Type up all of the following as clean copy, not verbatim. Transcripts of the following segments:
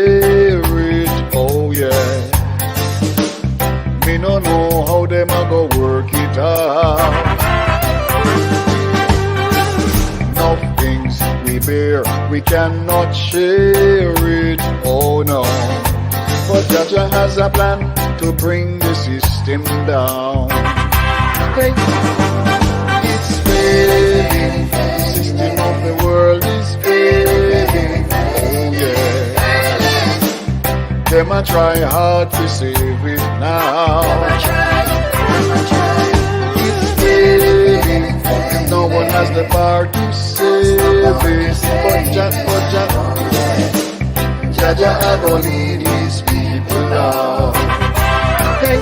share it. Oh yeah. Me no know how them a go work it out. Enough things we bear, we cannot share it. Oh no. But Jaja has a plan to bring the system down. Hey. It's failing. The system of the world is failing. Oh yeah. Them a try hard to save it now. It's failing. And no one has the power to save it. But Jaja I go lead his people now. Hey.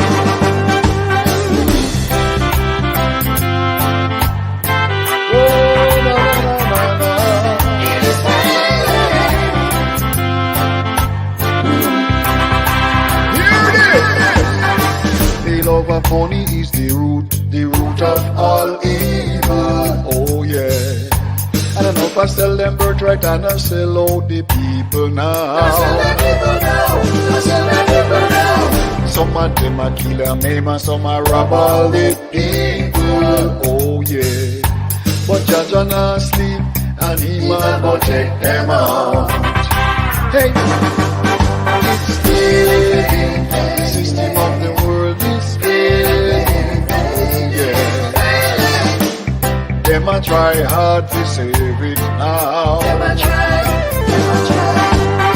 Love of money is the root of all evil. Oh yeah. I don't know if I sell them birthright and I sell out the people now. Some of them a kill and maim and some a rob all the people. Oh yeah. But Jaja not sleep and he man go check them out. Hey, it's failing. The system of the world is failing. Yeah. Them a try hard to save it now.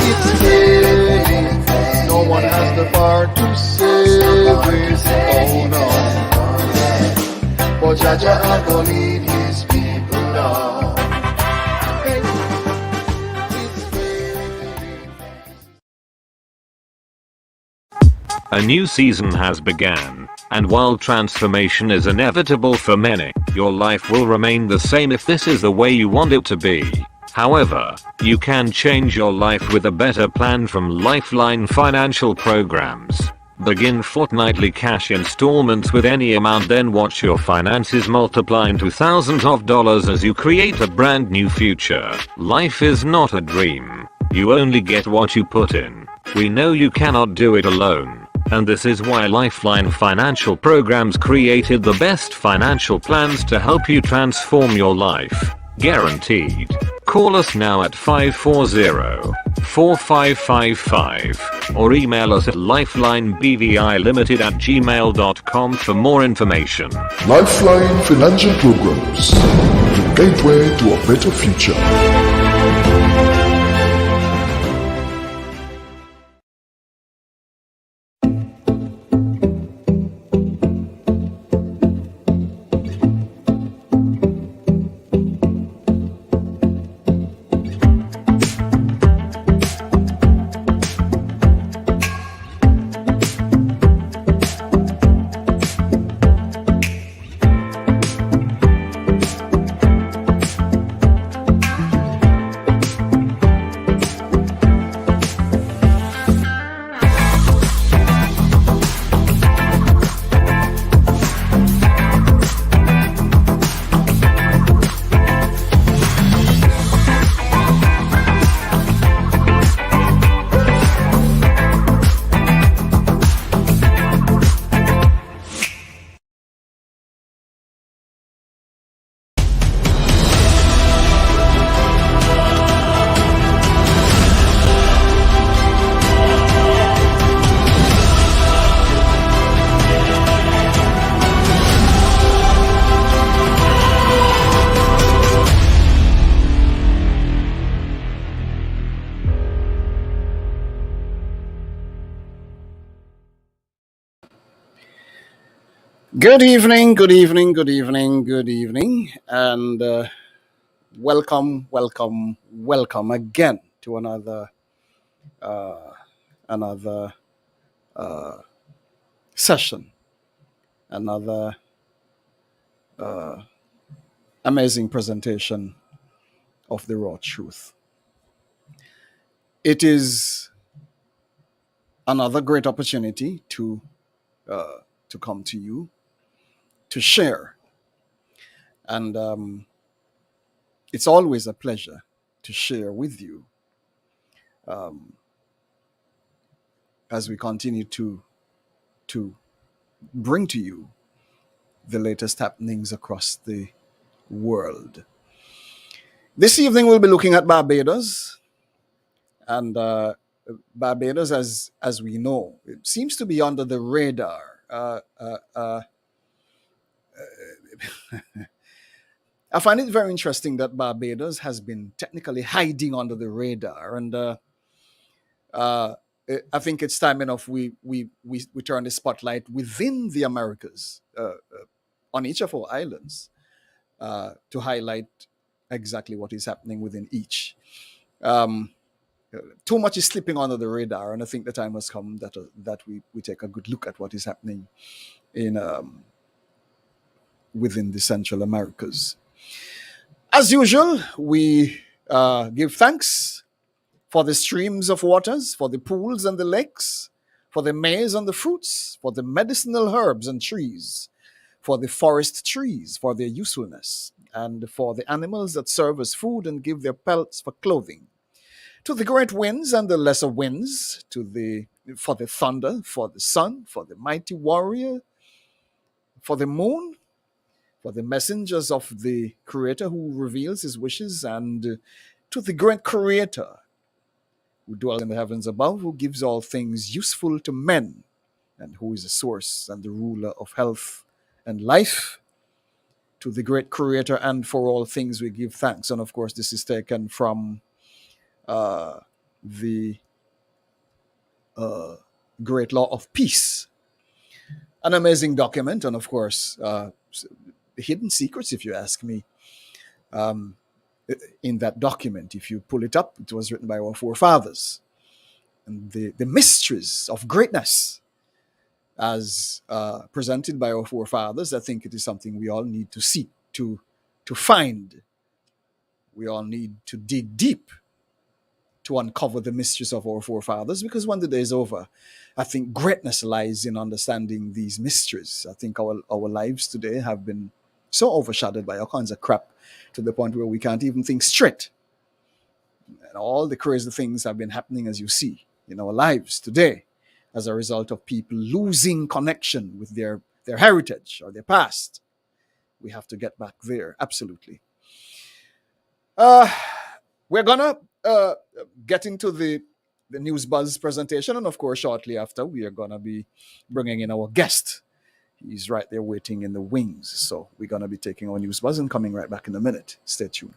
It's failing. No one has the power to save it. Oh no. But Jaja a go lead his people now. A new season has begun, and while transformation is inevitable for many, your life will remain the same if this is the way you want it to be. However, you can change your life with a better plan from Lifeline Financial Programs. Begin fortnightly cash installments with any amount, then watch your finances multiply into thousands of dollars as you create a brand new future. Life is not a dream. You only get what you put in. We know you cannot do it alone. And this is why Lifeline Financial Programs created the best financial plans to help you transform your life. Guaranteed. Call us now at 540-4555 or email us at lifelinebvilimited@gmail.com for more information. Lifeline Financial Programs, the gateway to a better future. Good evening, and welcome again to another session, another amazing presentation of the raw truth. It is another great opportunity to come to you to share, and it's always a pleasure to share with you as we continue to bring to you the latest happenings across the world. This evening we'll be looking at Barbados, and Barbados, as we know, it seems to be under the radar. I find it very interesting that Barbados has been technically hiding under the radar, and I think it's time enough we turn the spotlight within the Americas, on each of our islands, to highlight exactly what is happening within each. Um, Too much is slipping under the radar, and I think the time has come that we take a good look at what is happening in within the Central Americas. As usual, we give thanks for the streams of waters, for the pools and the lakes, for the maize and the fruits, for the medicinal herbs and trees, for the forest trees, for their usefulness, and for the animals that serve as food and give their pelts for clothing. To the great winds and the lesser winds, for the thunder, for the sun, for the mighty warrior, for the moon, for the messengers of the Creator who reveals his wishes, and to the great Creator who dwells in the heavens above, who gives all things useful to men, and who is the source and the ruler of health and life. To the great Creator and for all things we give thanks. And of course, this is taken from the Great Law of Peace, an amazing document, and of course, hidden secrets, if you ask me. In that document, if you pull it up, it was written by our forefathers. And the mysteries of greatness, as presented by our forefathers, I think it is something we all need to seek, to find. We all need to dig deep to uncover the mysteries of our forefathers, because when the day is over, I think greatness lies in understanding these mysteries. I think our lives today have been so overshadowed by all kinds of crap to the point where we can't even think straight. And all the crazy things have been happening, as you see, in our lives today as a result of people losing connection with their heritage or their past. We have to get back there, absolutely. We're gonna get into the News Buzz presentation, and of course, shortly after, we are gonna be bringing in our guest. He's right there waiting in the wings. So we're gonna be taking our News Buzz and coming right back in a minute. Stay tuned.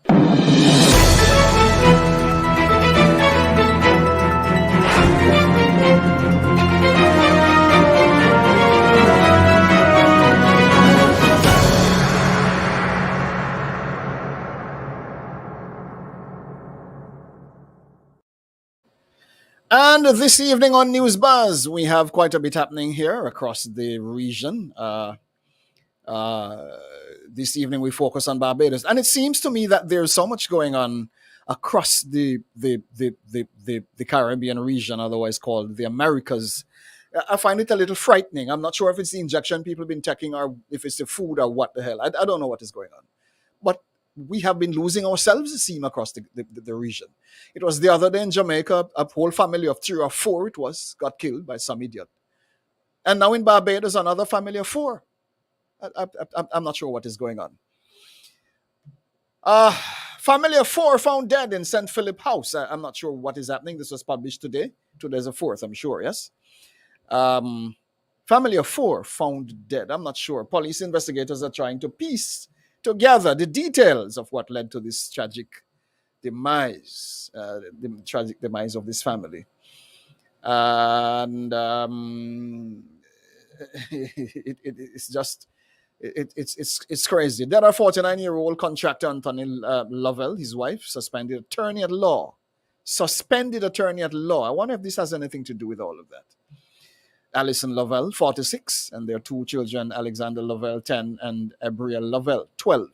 And this evening on News Buzz, we have quite a bit happening here across the region. This evening we focus on Barbados, and it seems to me that there's so much going on across the Caribbean region, otherwise called the Americas. I find it a little frightening. I'm not sure if it's the injection people have been taking or if it's the food or what the hell. I don't know what is going on. But we have been losing ourselves, it seems, across the region. It was the other day in Jamaica, a whole family of 3 or 4, got killed by some idiot. And now in Barbados, another family of 4. I'm not sure what is going on. Family of 4 found dead in St. Philip House. I'm not sure what is happening. This was published today. Today's the 4th, I'm sure, yes? Family of 4 found dead. I'm not sure. Police investigators are trying to piece together the details of what led to this tragic demise, of this family. And it's just, it's crazy. There are 49-year-old contractor Anthony Lovell, his wife, suspended attorney at law. I wonder if this has anything to do with all of that. Alison Lovell, 46, and their 2 children, Alexander Lovell, 10, and Abriel Lovell, 12.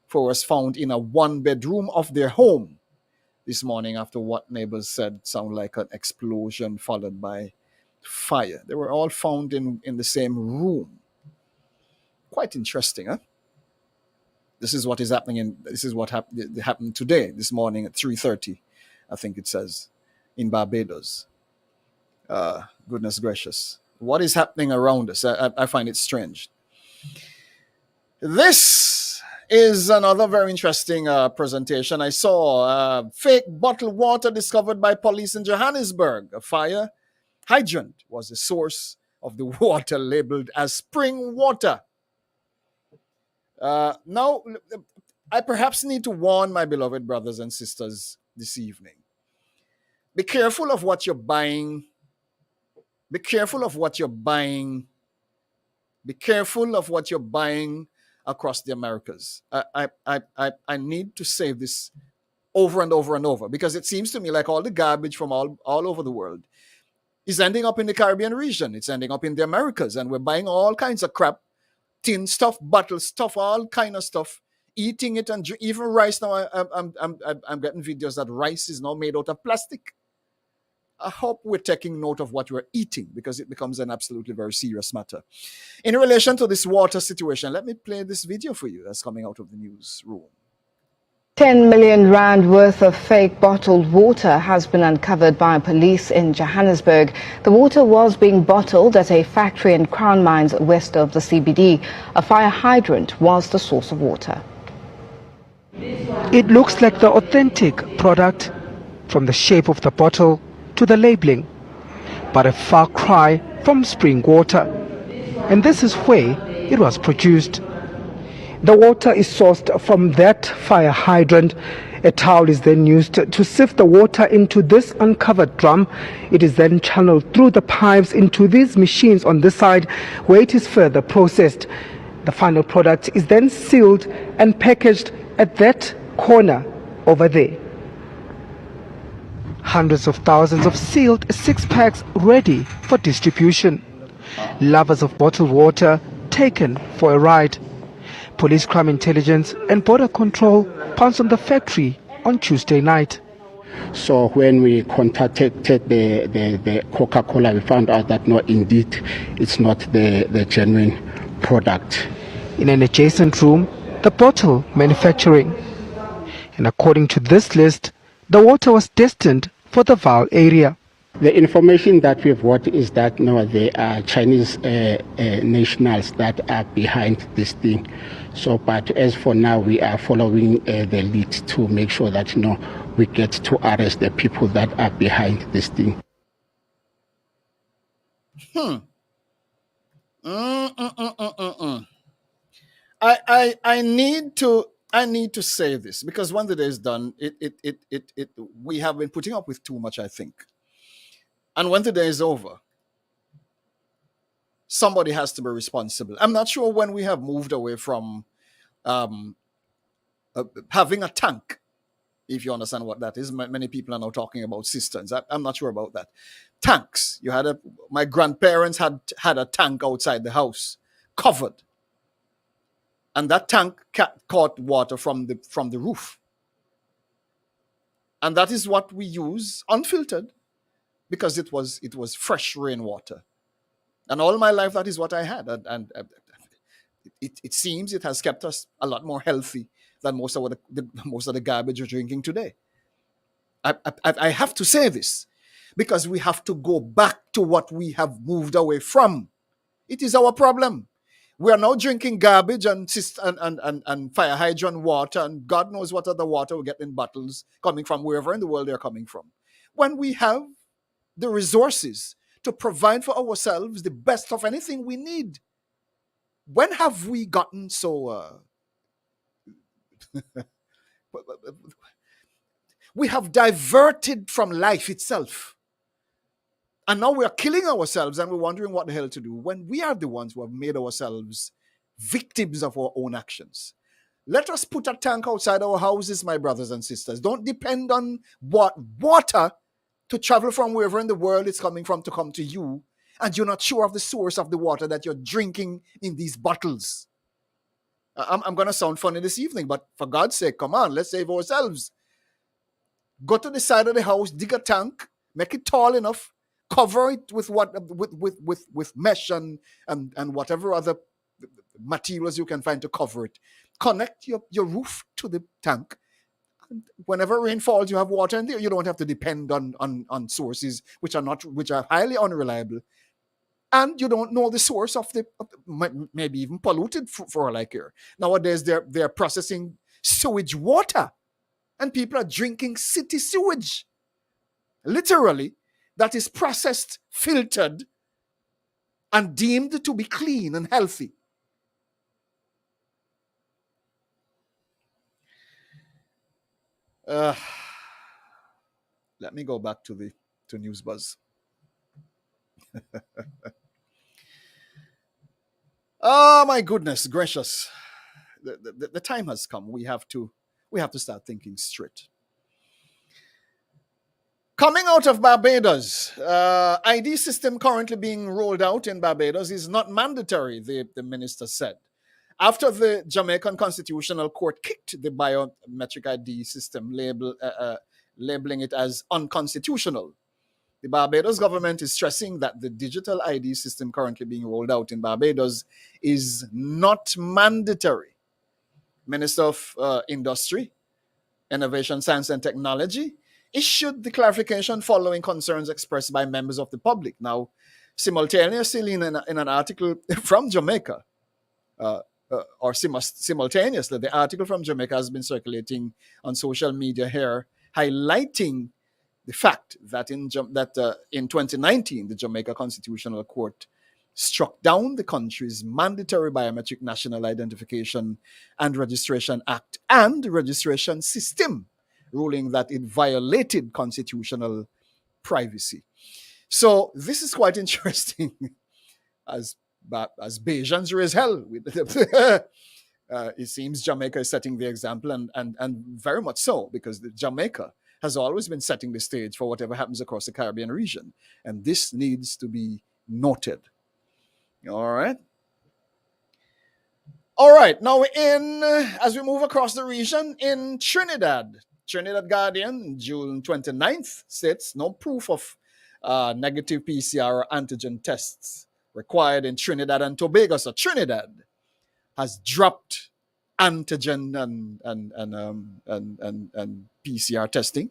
4 was found in a 1-bedroom of their home this morning after what neighbors said sounded like an explosion followed by fire. They were all found in the same room. Quite interesting, huh? This is what is happening this is what happened today, this morning at 3:30, I think it says, in Barbados. Goodness gracious. What is happening around us? I find it strange. This is another very interesting presentation. I saw fake bottled water discovered by police in Johannesburg. A fire hydrant was the source of the water labeled as spring water. Now, I perhaps need to warn my beloved brothers and sisters this evening. Be careful of what you're buying. Be careful of what you're buying. Be careful of what you're buying across the Americas. I need to say this over and over and over because it seems to me like all the garbage from all over the world is ending up in the Caribbean region. It's ending up in the Americas, and we're buying all kinds of crap, tin stuff, bottle stuff, all kind of stuff, eating it, and even rice. Now I'm getting videos that rice is now made out of plastic. I hope we're taking note of what we're eating because it becomes an absolutely very serious matter. In relation to this water situation, let me play this video for you that's coming out of the newsroom. 10 million rand worth of fake bottled water has been uncovered by police in Johannesburg. The water was being bottled at a factory in Crown Mines west of the CBD. A fire hydrant was the source of water. It looks like the authentic product from the shape of the bottle to the labeling, but a far cry from spring water. And this is where it was produced. The water is sourced from that fire hydrant. A towel is then used to sift the water into this uncovered drum. It is then channeled through the pipes into these machines on this side where it is further processed. The final product is then sealed and packaged at that corner over there. Hundreds of thousands of sealed six-packs ready for distribution. Lovers of bottled water taken for a ride. Police Crime Intelligence and Border Control pounced on the factory on Tuesday night. So when we contacted the Coca-Cola, we found out that no, indeed, it's not the genuine product. In an adjacent room, the bottle manufacturing. And according to this list, the water was destined for the Vaal area. The information that we've got is that no, there are Chinese nationals that are behind this thing. So, but as for now, we are following the lead to make sure that we get to arrest the people that are behind this thing. I need to say this because when the day is done, we have been putting up with too much, I think. And when the day is over, somebody has to be responsible. I'm not sure when we have moved away from having a tank, if you understand what that is. Many people are now talking about cisterns. I'm not sure about that. Tanks. My grandparents had a tank outside the house, covered. And that tank caught water from the roof. And that is what we use, unfiltered, because it was fresh rainwater. And all my life, that is what I had. And it seems it has kept us a lot more healthy than most of the garbage we're drinking today. I have to say this because we have to go back to what we have moved away from. It is our problem. We are now drinking garbage and fire hydrant water and God knows what other water we get in bottles coming from wherever in the world they're coming from. When we have the resources to provide for ourselves the best of anything we need. When have we gotten so... we have diverted from life itself. And now we are killing ourselves and we're wondering what the hell to do when we are the ones who have made ourselves victims of our own actions. Let us put a tank outside our houses, my brothers and sisters. Don't depend on water to travel from wherever in the world it's coming from to come to you, and you're not sure of the source of the water that you're drinking in these bottles. I'm going to sound funny this evening, but for God's sake, come on, let's save ourselves. Go to the side of the house, dig a tank, make it tall enough, cover it with with mesh and whatever other materials you can find to cover it. Connect your roof to the tank. whenever rain falls, you have water in there. You don't have to depend on sources which are highly unreliable, and you don't know the source of maybe even polluted for all I care. Nowadays, they're processing sewage water, and people are drinking city sewage, literally, that is processed, filtered, and deemed to be clean and healthy. Let me go back to News Buzz. Oh my goodness gracious! The time has come. We have to start thinking straight. Coming out of Barbados, ID system currently being rolled out in Barbados is not mandatory, the minister said. After the Jamaican Constitutional Court kicked the biometric ID system, labeling it as unconstitutional, the Barbados government is stressing that the digital ID system currently being rolled out in Barbados is not mandatory. Minister of Industry, Innovation, Science and Technology issued the clarification following concerns expressed by members of the public. Now, simultaneously in an article from Jamaica, simultaneously, the article from Jamaica has been circulating on social media here, highlighting the fact that in 2019, the Jamaica Constitutional Court struck down the country's mandatory biometric national identification and registration act and registration system, ruling that it violated constitutional privacy. So this is quite interesting. As Bajans raise hell, it seems Jamaica is setting the example, and very much so, because Jamaica has always been setting the stage for whatever happens across the Caribbean region, and this needs to be noted. All right. Now, as we move across the region, in Trinidad Guardian, June 29th, states no proof of negative PCR or antigen tests required in Trinidad and Tobago. So Trinidad has dropped antigen and PCR testing.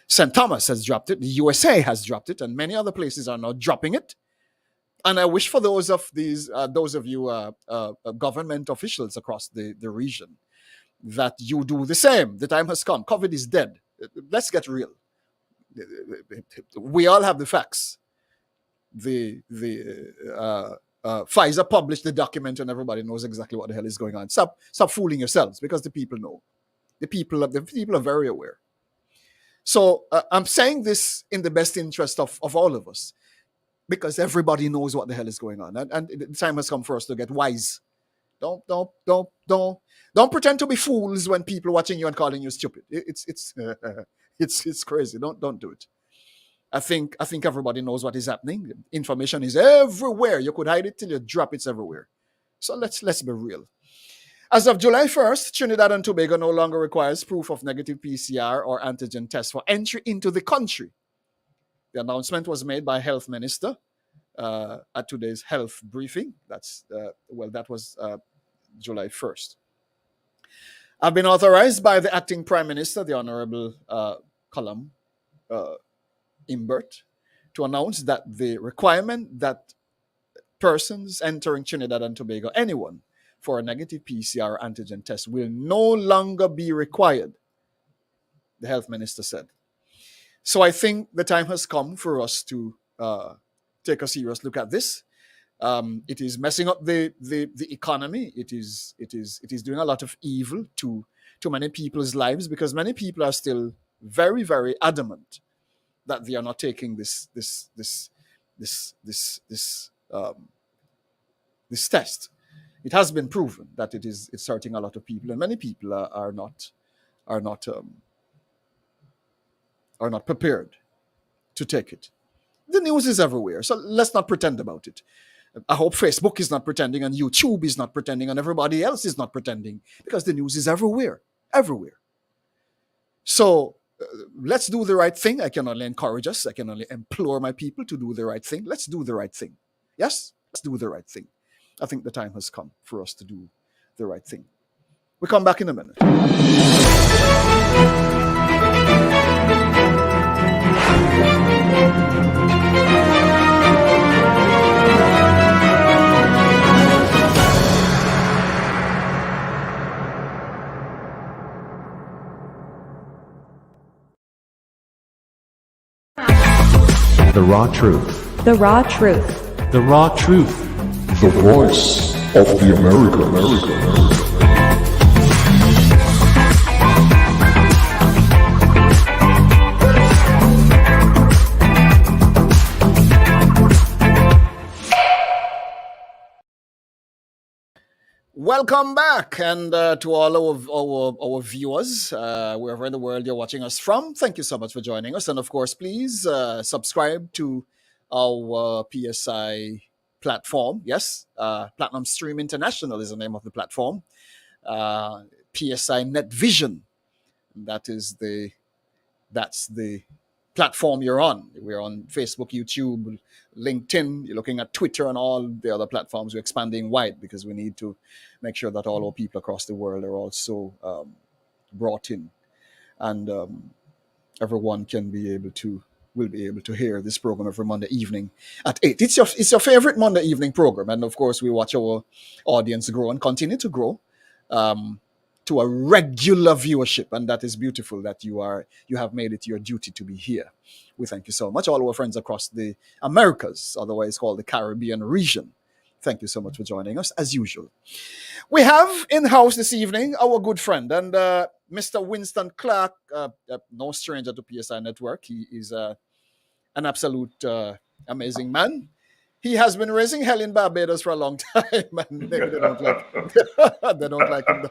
St. Thomas has dropped it. The USA has dropped it, and many other places are now dropping it. And I wish for those of you government officials across the region that you do the same. The time has come. COVID is dead. Let's get real. We all have the facts. Pfizer published the document, and everybody knows exactly what the hell is going on. Stop fooling yourselves, because the people know. The people are very aware. So I'm saying this in the best interest of all of us, because everybody knows what the hell is going on, and the time has come for us to get wise. Don't pretend to be fools when people are watching you and calling you stupid. It's crazy. Don't do it. I think everybody knows what is happening. Information is everywhere. You could hide it till you drop it everywhere. So let's be real. As of July 1st, Trinidad and Tobago no longer requires proof of negative PCR or antigen test for entry into the country. The announcement was made by Health Minister at today's health briefing. That was July 1st. I've been authorized by the acting Prime Minister, the Honorable Colum Imbert, to announce that the requirement that persons entering Trinidad and Tobago, anyone, for a negative PCR antigen test will no longer be required, the Health Minister said. So I think the time has come for us to take a serious look at this. It is messing up the economy. It is doing a lot of evil to many people's lives, because many people are still very, very adamant that they are not taking this test. It has been proven that it's hurting a lot of people, and many people are not prepared to take it. The news is everywhere, so let's not pretend about it. I hope Facebook is not pretending, and YouTube is not pretending, and everybody else is not pretending, because the news is everywhere. So let's do the right thing. I can only encourage us. I can only implore my people to do the right thing. Let's do the right thing. Yes, let's do the right thing. I think the time has come for us to do the right thing. We'll come back in a minute. The raw truth. The raw truth. The raw truth. The voice of the Americans. Welcome back, and to all our viewers, wherever in the world you're watching us from, thank you so much for joining us. And of course, please subscribe to our PSI platform. Yes, Platinum Stream International is the name of the platform. PSI Netvision. That's the platform you're on. We're on Facebook, YouTube, LinkedIn. You're looking at Twitter and all the other platforms. We're expanding wide because we need to make sure that all our people across the world are also brought in, and everyone will be able to hear this program every Monday evening at 8. It's your favorite Monday evening program, and of course we watch our audience grow and continue to grow. To a regular viewership, and that is beautiful that you have made it your duty to be here. We thank you so much. All our friends across the Americas, otherwise called the Caribbean region, thank you so much for joining us as usual. We have in-house this evening our good friend and Mr. Winston Clark, no stranger to PSI Network. He is an absolute amazing man. He has been raising hell in Barbados for a long time, and they don't like they don't like him.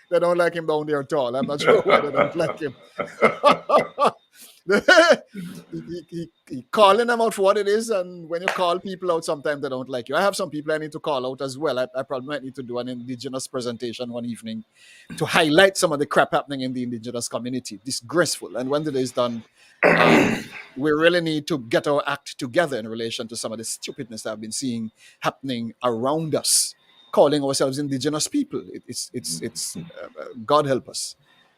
They don't like him down there at all. I'm not sure why they don't like him. he calling them out for what it is, and when you call people out, sometimes they don't like you. I have some people I need to call out as well. I probably might need to do an indigenous presentation one evening to highlight some of the crap happening in the indigenous community. Disgraceful. And when the day is done, we really need to get our act together in relation to some of the stupidness that I've been seeing happening around us, calling ourselves indigenous people. It's God help us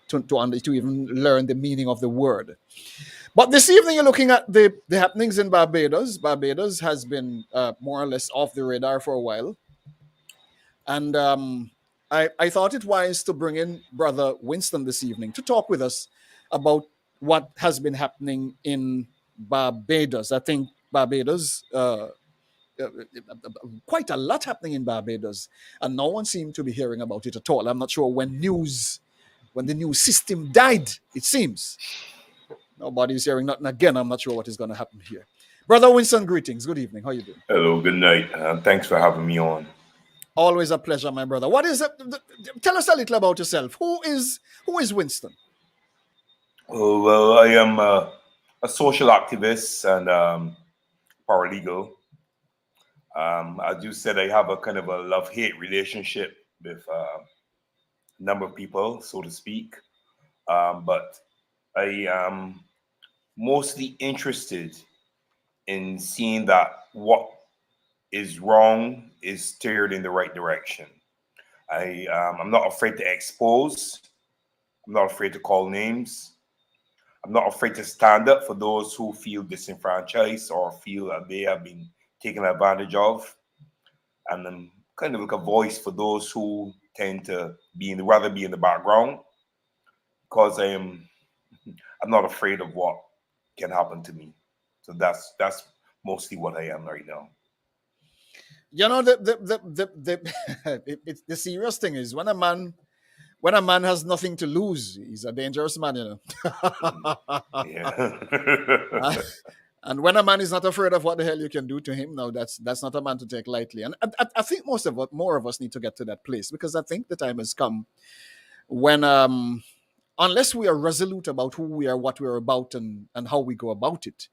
to even learn the meaning of the word. But this evening, you're looking at the happenings in Barbados. Barbados has been more or less off the radar for a while. And I thought it wise to bring in Brother Winston this evening to talk with us about what has been happening in Barbados. I think Barbados, quite a lot happening in Barbados, and no one seemed to be hearing about it at all. I'm not sure when the news system died, it seems. Nobody's hearing nothing again. I'm not sure what is going to happen here. Brother Winston, greetings. Good evening. How are you doing? Hello, good night. Thanks for having me on. Always a pleasure, my brother. What is it? Tell us a little about yourself. Who is Winston? Oh, well, I am a social activist and paralegal. As you said, I have a kind of a love-hate relationship with a number of people, so to speak. But I am mostly interested in seeing that what is wrong is steered in the right direction. I'm not afraid to expose. I'm not afraid to call names. I'm not afraid to stand up for those who feel disenfranchised or feel that they have been taken advantage of. And I'm kind of like a voice for those who tend to rather be in the background, because I'm not afraid of what can happen to me. So that's mostly what I am right now. You know, the serious thing is when a man has nothing to lose, he's a dangerous man, you know. Yeah. And when a man is not afraid of what the hell you can do to him, no, that's not a man to take lightly. And I think more of us need to get to that place, because I think the time has come when, unless we are resolute about who we are, what we're about, and how we go about it,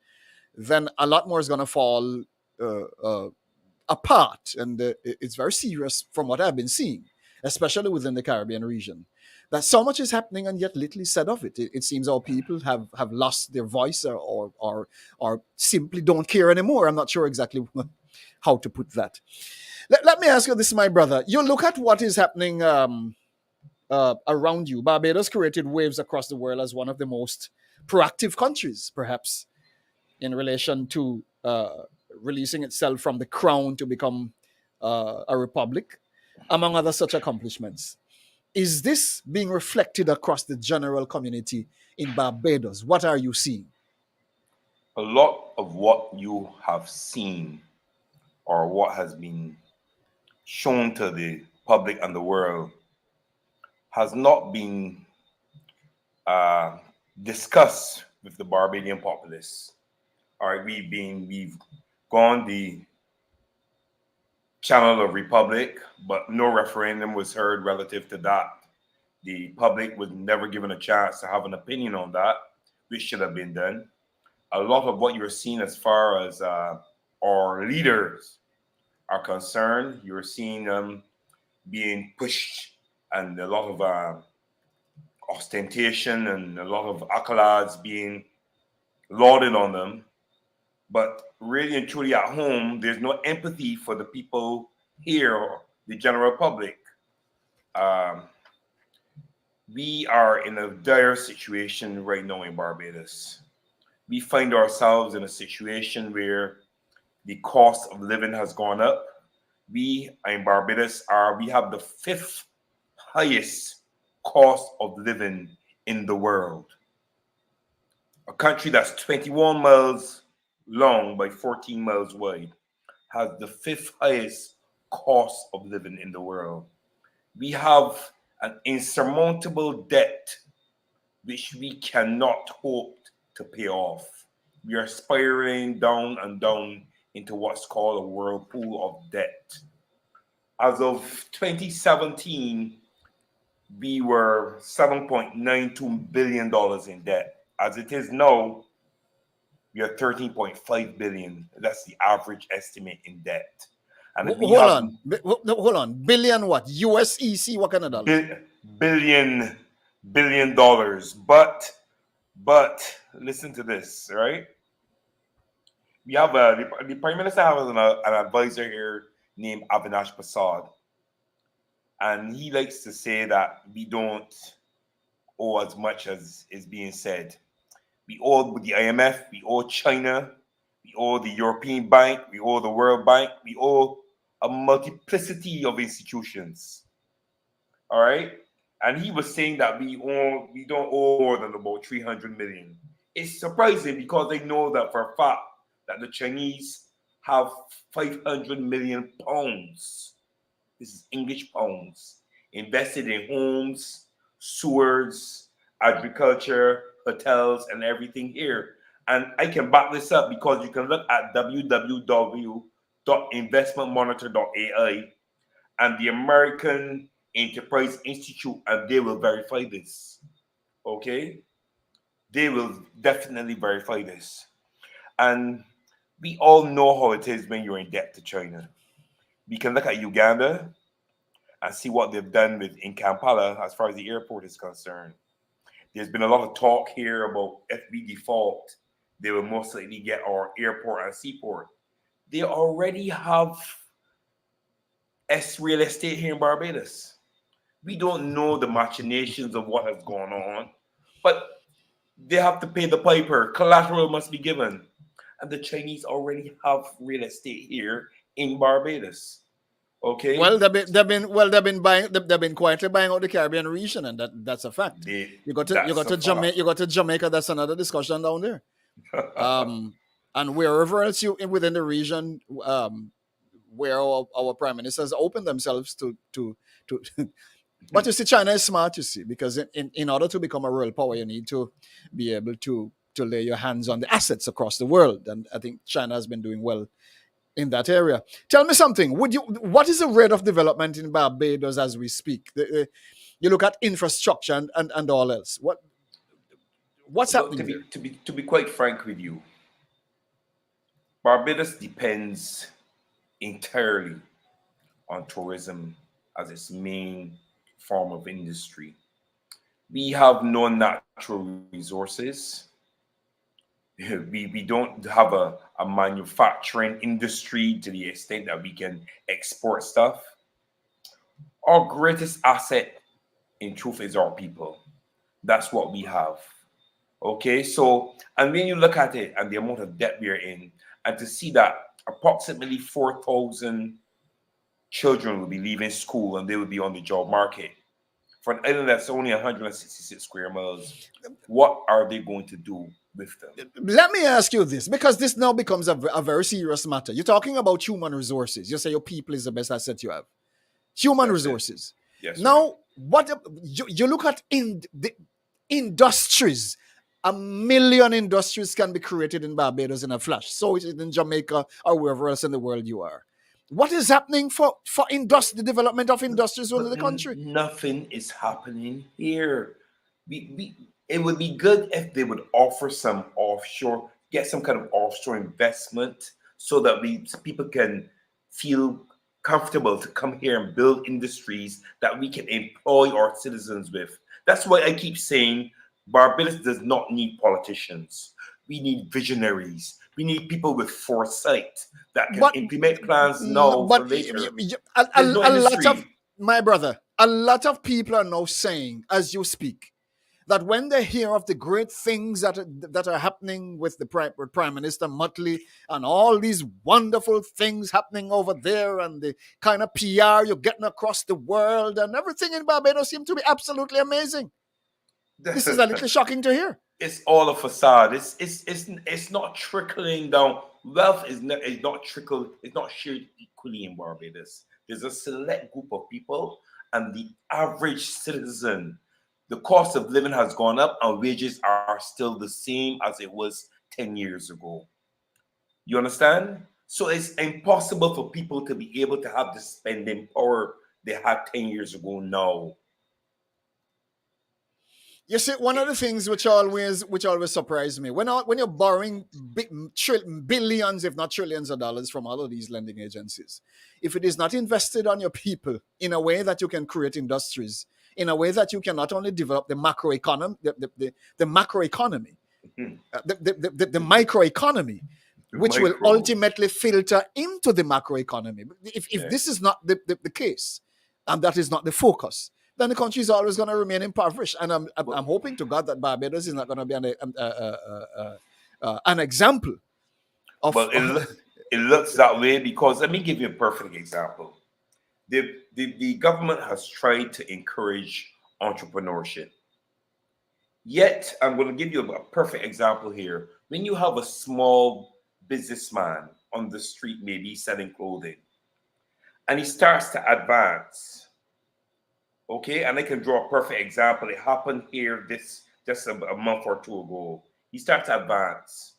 then a lot more is going to fall apart. And it's very serious from what I've been seeing, especially within the Caribbean region, that so much is happening and yet little is said of it. It seems our people have lost their voice or simply don't care anymore. I'm not sure exactly how to put that. Let me ask you this, my brother. You look at what is happening around you. Barbados created waves across the world as one of the most proactive countries, perhaps, in relation to releasing itself from the crown to become a republic, among other such accomplishments. Is this being reflected across the general community in Barbados? What are you seeing? A lot of what you have seen or what has been shown to the public and the world has not been uh, discussed with the Barbadian populace. All right, we've gone the channel of republic, but no referendum was heard relative to that. The public was never given a chance to have an opinion on that, which should have been done. A lot of what you're seeing as far as our leaders are concerned, you're seeing them being pushed and a lot of ostentation and a lot of accolades being lauded on them. But really and truly at home, there's no empathy for the people here, or the general public. Um, we are in a dire situation right now in Barbados. We find ourselves in a situation where the cost of living has gone up. We in Barbados we have the 5th highest cost of living in the world. A country that's 21 miles long by 14 miles wide has the 5th highest cost of living in the world. We have an insurmountable debt which we cannot hope to pay off. We are spiraling down and down into what's called a whirlpool of debt. As of 2017, we were $7.92 billion in debt. As it is now, we are 13.5 billion. That's the average estimate in debt. And Hold on. Billion what? USEC? What kind of dollars? Billion dollars. But listen to this, right? We have the Prime Minister has an advisor here named Avinash Prasad. And he likes to say that we don't owe as much as is being said. We owe the IMF, we owe China, we owe the European Bank, we owe the World Bank, we owe a multiplicity of institutions. All right? And he was saying that we don't owe more than about 300 million. It's surprising because they know that for a fact that the Chinese have 500 million pounds. This is English pounds invested in homes, sewers, agriculture, hotels, and everything here. And I can back this up because you can look at www.investmentmonitor.ai and the American Enterprise Institute, and they will verify this. Okay? They will definitely verify this. And we all know how it is when you're in debt to China. We can look at Uganda and see what they've done in Kampala as far as the airport is concerned. There's been a lot of talk here about if we default, they will most likely get our airport and seaport. They already have real estate here in Barbados. We don't know the machinations of what has gone on, but they have to pay the piper. Collateral must be given. And the Chinese already have real estate here in Barbados. Okay. Well, they've been quietly buying out the Caribbean region, and that's a fact. You got to Jamaica. That's another discussion down there. And wherever else within the region, where our prime ministers open themselves to but you see, China is smart, you see, because in order to become a world power, you need to be able to lay your hands on the assets across the world, and I think China has been doing well in that area. Tell me something. What is the rate of development in Barbados as we speak? You look at infrastructure and all else. What's happening? To be quite frank with you, Barbados depends entirely on tourism as its main form of industry. We have no natural resources. We don't have a manufacturing industry to the extent that we can export stuff. Our greatest asset, in truth, is our people. That's what we have. Okay, so and when you look at it and the amount of debt we are in, and to see that approximately 4,000 children will be leaving school and they will be on the job market for an island that's only 166 square miles, what are they going to do with them? Let me ask you this, because this now becomes a very serious matter. You're talking about human resources. You say your people is the best asset you have. Human That's resources. Yes. Now, what you look at in the industries? 1,000,000 industries can be created in Barbados in a flash. So it is in Jamaica or wherever else in the world you are. What is happening for the development of industries within the country? Nothing is happening here. It would be good if they would offer some offshore, get some kind of offshore investment so that people can feel comfortable to come here and build industries that we can employ our citizens with. That's why I keep saying Barbados does not need politicians. We need visionaries. We need people with foresight that can implement plans now for later. A lot of, my brother, a lot of people are now saying, as you speak, that when they hear of the great things that are happening with the Prime Minister Muttley and all these wonderful things happening over there and the kind of PR you're getting across the world and everything in Barbados seems to be absolutely amazing. This is a little shocking to hear. It's all a facade. It's not trickling down. Wealth is not shared equally in Barbados. There's a select group of people, and the average citizen, the cost of living has gone up, and wages are still the same as it was 10 years ago. You understand? So it's impossible for people to be able to have the spending power they had 10 years ago now. You see, one of the things which always surprised me when you're borrowing billions, if not trillions of dollars from all of these lending agencies, if it is not invested on your people in a way that you can create industries, in a way that you can not only develop the macroeconomy, the macroeconomy, the microeconomy, which will ultimately filter into the macroeconomy. If this is not the case, and that is not the focus, then the country is always going to remain impoverished. And I'm hoping to God that Barbados is not going to be an example of. Well, it looks that way because let me give you a perfect example. The government has tried to encourage entrepreneurship. Yet, I'm going to give you a perfect example here. When you have a small businessman on the street, maybe selling clothing, and he starts to advance. Okay, and I can draw a perfect example. It happened here just a month or two ago. He starts to advance.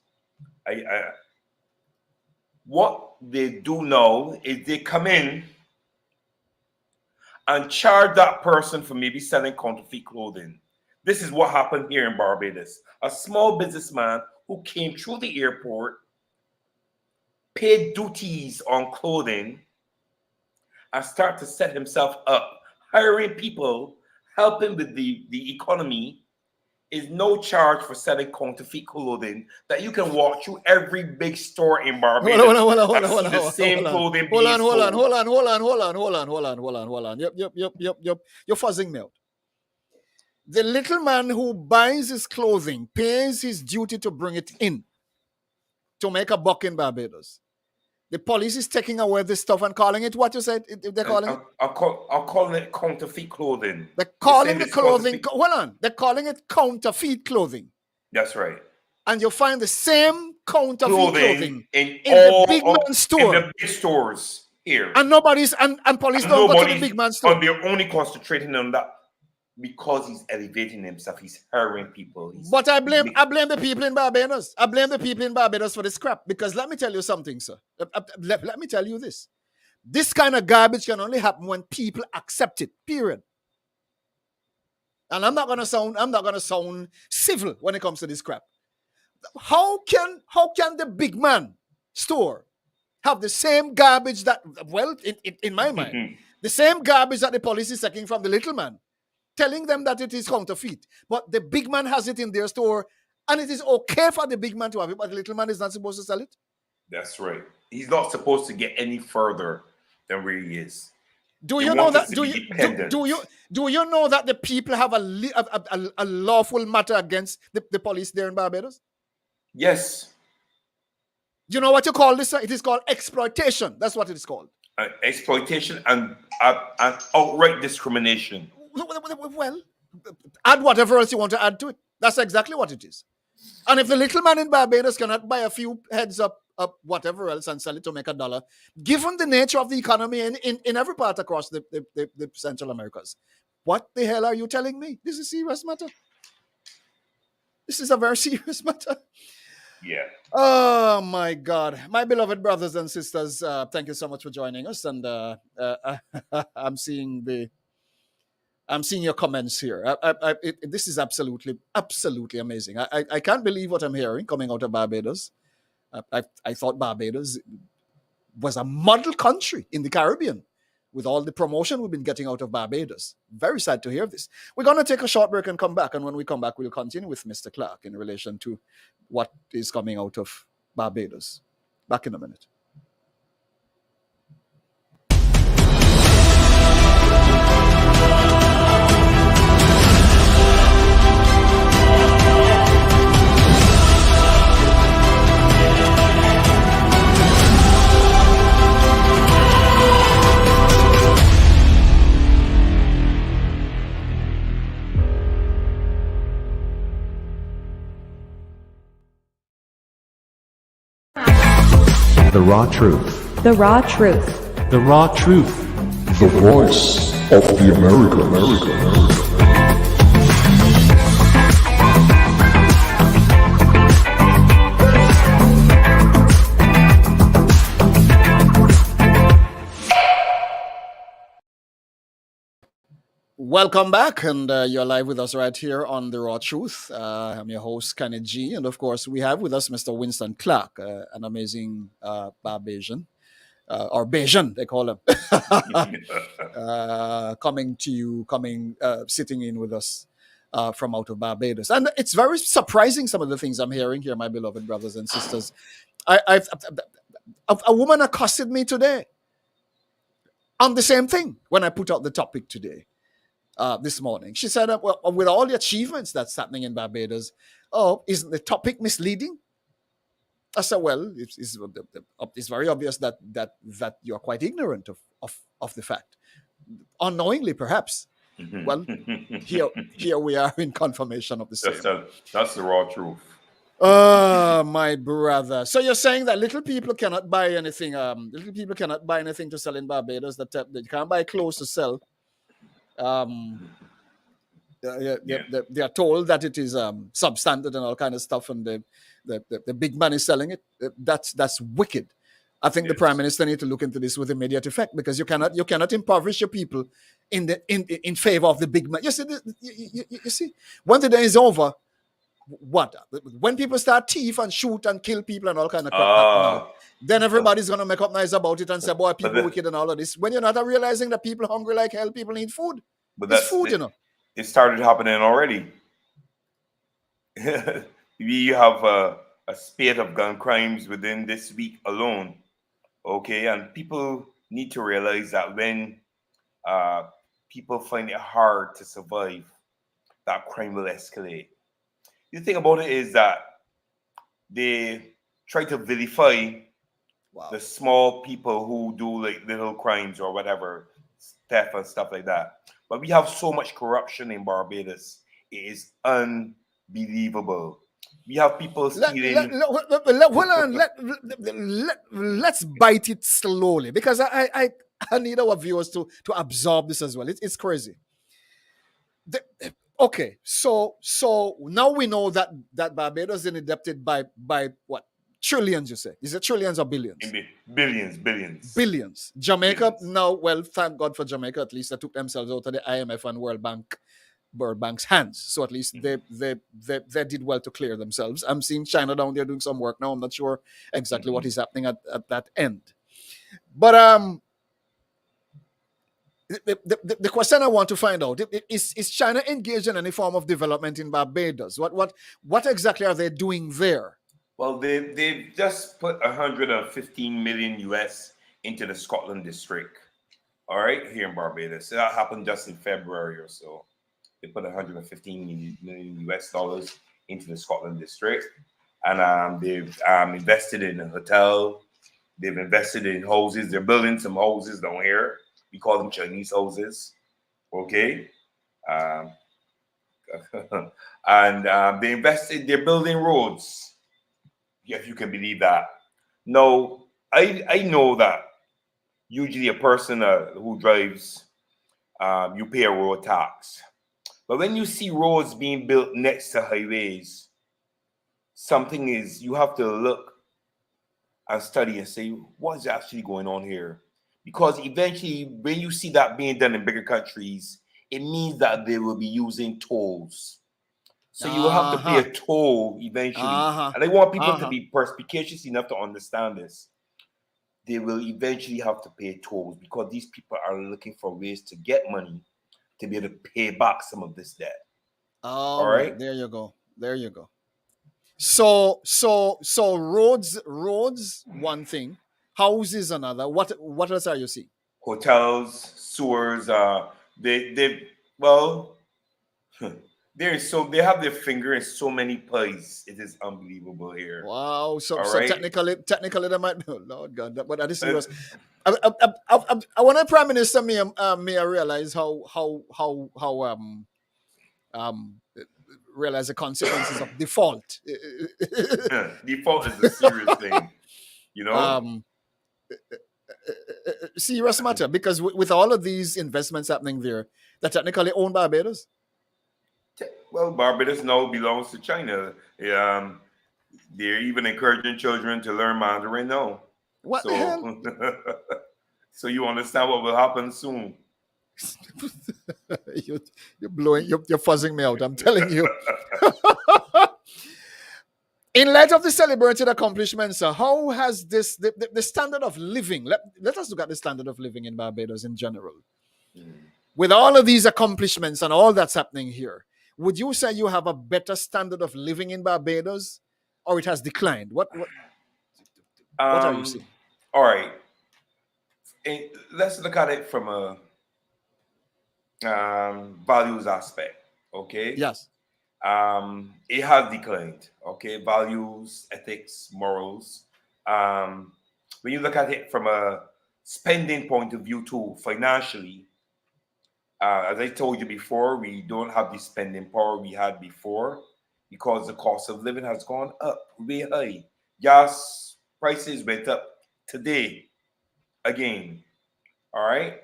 What they do now is they come in and charge that person for maybe selling counterfeit clothing. This is what happened here in Barbados. A small businessman who came through the airport, paid duties on clothing, and started to set himself up. Hiring people, helping with the economy is no charge for selling counterfeit clothing that you can walk through every big store in Barbados. Hold on. Yep. You're fuzzing me out. The little man who buys his clothing pays his duty to bring it in to make a buck in Barbados. The police is taking away this stuff and calling it what you said they're calling it? I'm calling it counterfeit clothing. They're calling the clothing, hold on, they're calling it counterfeit clothing. That's right. And you'll find the same counterfeit clothing in the big man store. In the big stores here. And police don't go to the big man store. And they're only concentrating on that because he's elevating himself. He's hiring people. But I blame the people in Barbados. I blame the people in Barbados for this crap. Because let me tell you something, sir. Let me tell you this. This kind of garbage can only happen when people accept it. Period. And I'm not gonna sound civil when it comes to this crap. How can the big man store have the same garbage that, well, in my mind, the same garbage that the police is taking from the little man, telling them that it is counterfeit, but the big man has it in their store, and it is okay for the big man to have it, but the little man is not supposed to sell it? That's right. He's not supposed to get any further than where he is. Do They you know want us that? to be dependent. Do you know that the people have a lawful matter against the police there in Barbados? Yes. Do you know what you call this? It is called exploitation. That's what it is called. Exploitation and outright discrimination. Well, add whatever else you want to add to it. That's exactly what it is. And if the little man in Barbados cannot buy a few heads up whatever else and sell it to make $1, given the nature of the economy in every part across the Central Americas, what the hell are you telling me? This is a serious matter. This is a very serious matter. Yeah. Oh my God, my beloved brothers and sisters, thank you so much for joining us. And I'm seeing your comments here. This is absolutely amazing. I can't believe what I'm hearing coming out of Barbados. I thought Barbados was a model country in the Caribbean with all the promotion we've been getting out of Barbados. Very sad to hear this. We're going to take a short break and come back. And when we come back, we'll continue with Mr. Clark in relation to what is coming out of Barbados. Back in a minute. The raw truth. The raw truth. The raw truth. The voice of the Americas. Welcome back, and you're live with us right here on The Raw Truth. I'm your host, Kenneth G, and of course, we have with us Mr. Winston Clark, an amazing Barbadian, or Bajan, they call him, sitting in with us from out of Barbados. And it's very surprising, some of the things I'm hearing here, my beloved brothers and sisters. A woman accosted me today on the same thing when I put out the topic today. This morning. She said, well, with all the achievements that's happening in Barbados, isn't the topic misleading? I said, well, it's very obvious that you're quite ignorant of the fact. Unknowingly, perhaps. Mm-hmm. Well, here we are in confirmation of the same. That's the raw truth. Oh, my brother. So you're saying that little people cannot buy anything, to sell in Barbados, that they can't buy clothes to sell. They are told that it is substandard and all kind of stuff, and the big man is selling it. That's wicked. I think the Prime Minister needs to look into this with immediate effect, because you cannot impoverish your people in favor of the big man. You see, when the day is over, what? When people start thief and shoot and kill people and all kind of crap, then everybody's gonna make up nice about it and say, boy, people wicked and all of this. When you're not realizing that people are hungry like hell, people need food. But that's food, It started happening already. We have a spate of gun crimes within this week alone. Okay, and people need to realize that when people find it hard to survive, that crime will escalate. The thing about it is that they try to vilify the small people who do like little crimes or whatever, theft and stuff like that. But we have so much corruption in Barbados. It is unbelievable. We have people stealing. Let's bite it slowly, because I need our viewers to absorb this as well. It's crazy. Okay, so now we know that Barbados is indebted by what? Trillions, you say? Is it trillions or billions? Billions. Jamaica now, well, thank God for Jamaica. At least they took themselves out of the IMF and World Bank's hands. So at least they did well to clear themselves. I'm seeing China down there doing some work now. I'm not sure exactly what is happening at that end. But the question I want to find out is China engaged in any form of development in Barbados? What exactly are they doing there? Well, they've just put $115 million US into the Scotland district All right, here in Barbados. So that happened just in February or so. They put 115 million US dollars into the Scotland district, and they've invested in a hotel. They've invested in houses. They're building some houses down here. We call them Chinese houses. Okay. Um, and they invested, they're building roads. If you can believe that. No, I know that usually a person who drives, you pay a road tax. But when you see roads being built next to highways, something is, you have to look and study and say, what is actually going on here? Because eventually, when you see that being done in bigger countries, it means that they will be using tolls. So you will have to pay a toll eventually. And I want people to be perspicacious enough to understand this. They will eventually have to pay tolls because these people are looking for ways to get money to be able to pay back some of this debt. All right. There you go. There you go. So roads, one thing, houses another. What else are you seeing? Hotels, sewers, they they have their finger in so many pies. It is unbelievable here. Wow. So right? technically they might oh Lord God, but that is serious. I want a prime minister may realize how realize the consequences of default. Default is a serious thing, you know. Serious matter, because with all of these investments happening there, they're technically owned by Barbados. Well, Barbados now belongs to China. They're even encouraging children to learn Mandarin now. What the hell? So you understand what will happen soon. You're blowing, you're fuzzing me out. I'm telling you. In light of the celebrated accomplishments, how has the standard of living? Let us look at the standard of living in Barbados in general. With all of these accomplishments and all that's happening here, would you say you have a better standard of living in Barbados, or it has declined? What are you seeing? All right. Let's look at it from a values aspect. Okay. Yes. It has declined. Okay. Values, ethics, morals. When you look at it from a spending point of view too, financially, as I told you before, we don't have the spending power we had before because the cost of living has gone up way high. Gas prices went up today again. All right.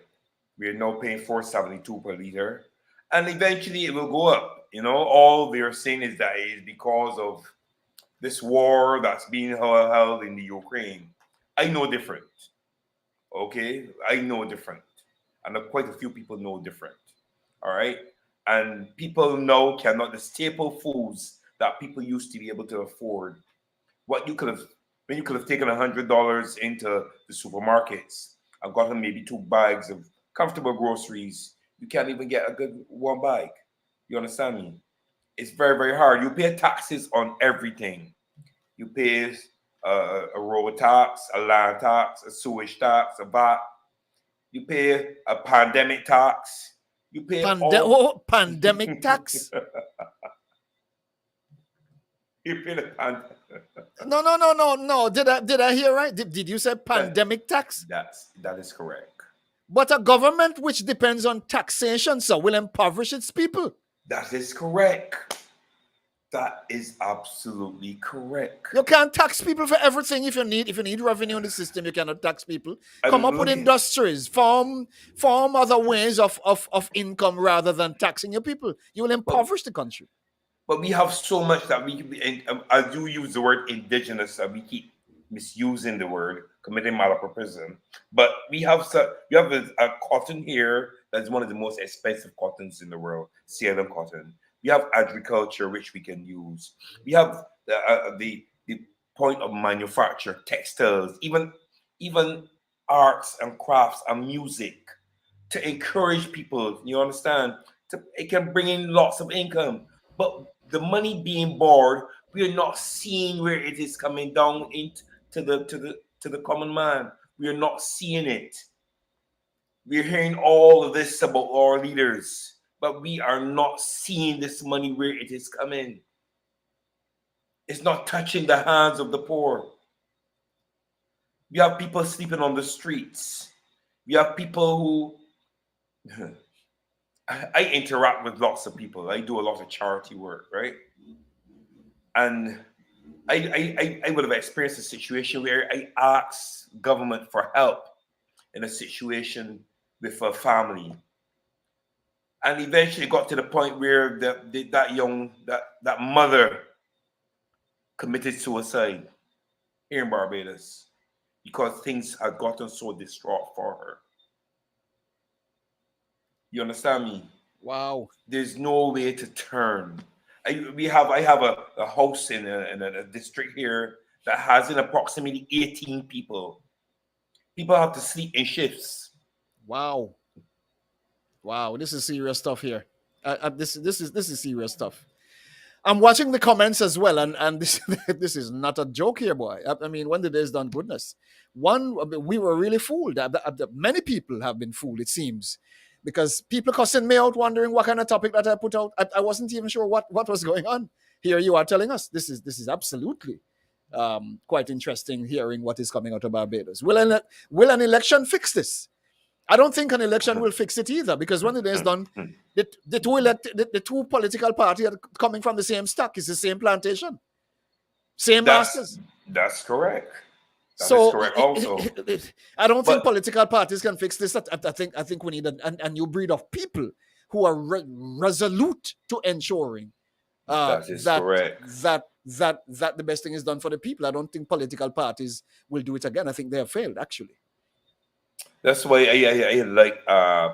We are now paying $4.72 per liter. And eventually it will go up. You know, all they're saying is that it is because of this war that's being held in the Ukraine. I know different. Okay? I know different. And quite a few people know different. All right? And people now cannot, the staple foods that people used to be able to afford, what you could have, when you could have taken $100 into the supermarkets and gotten maybe 2 bags of comfortable groceries, you can't even get a good 1 bag. You understand me? It's very, very hard. You pay taxes on everything. You pay a road tax, a land tax, a sewage tax, a VAT. You pay a pandemic tax. You pay pandemic tax? You pay the pandemic. No. Did I hear right? Did you say pandemic tax? That is correct. But a government which depends on taxation, so will impoverish its people. That is correct. That is absolutely correct. You can't tax people for everything. If you need revenue in the system, you cannot tax people. Come up with industries, form other ways of income rather than taxing your people. You will impoverish the country. But we have so much that we can be, I do use the word indigenous, we keep misusing the word, committing malapropism. But we have a cotton here that's one of the most expensive cottons in the world, Ceylon cotton. We have agriculture, which we can use. We have the point of manufacture, textiles, even arts and crafts and music to encourage people. You understand? It can bring in lots of income. But the money being borrowed, we are not seeing where it is coming down into the common man. We are not seeing it. We're hearing all of this about our leaders, but we are not seeing this money where it is coming. It's not touching the hands of the poor. We have people sleeping on the streets. We have people who I interact with lots of people. I do a lot of charity work, right? And I would have experienced a situation where I asked government for help in a situation with a family, and eventually got to the point where that mother committed suicide here in Barbados because things had gotten so distraught for her. You understand me? Wow. There's no way to turn. I have a house in a district here that has in approximately 18 people. People have to sleep in shifts. Wow. Wow. This is serious stuff here. This is serious stuff. I'm watching the comments as well, and this this is not a joke here, boy. I mean, when the day's done, goodness. We were really fooled. Many people have been fooled, it seems, because people cussing me out, wondering what kind of topic that I put out. I wasn't even sure what was going on. Here you are telling us this is absolutely quite interesting. Hearing what is coming out of Barbados. Will an election fix this? I don't think an election will fix it either, because when it is done, the two political parties are coming from the same stock. It's the same plantation, same masters. That's correct. That So is correct also. I don't think political parties can fix this. I think we need a new breed of people who are resolute to ensuring that is correct. that the best thing is done for the people. I don't think political parties will do it again. I think they have failed, actually. That's why I like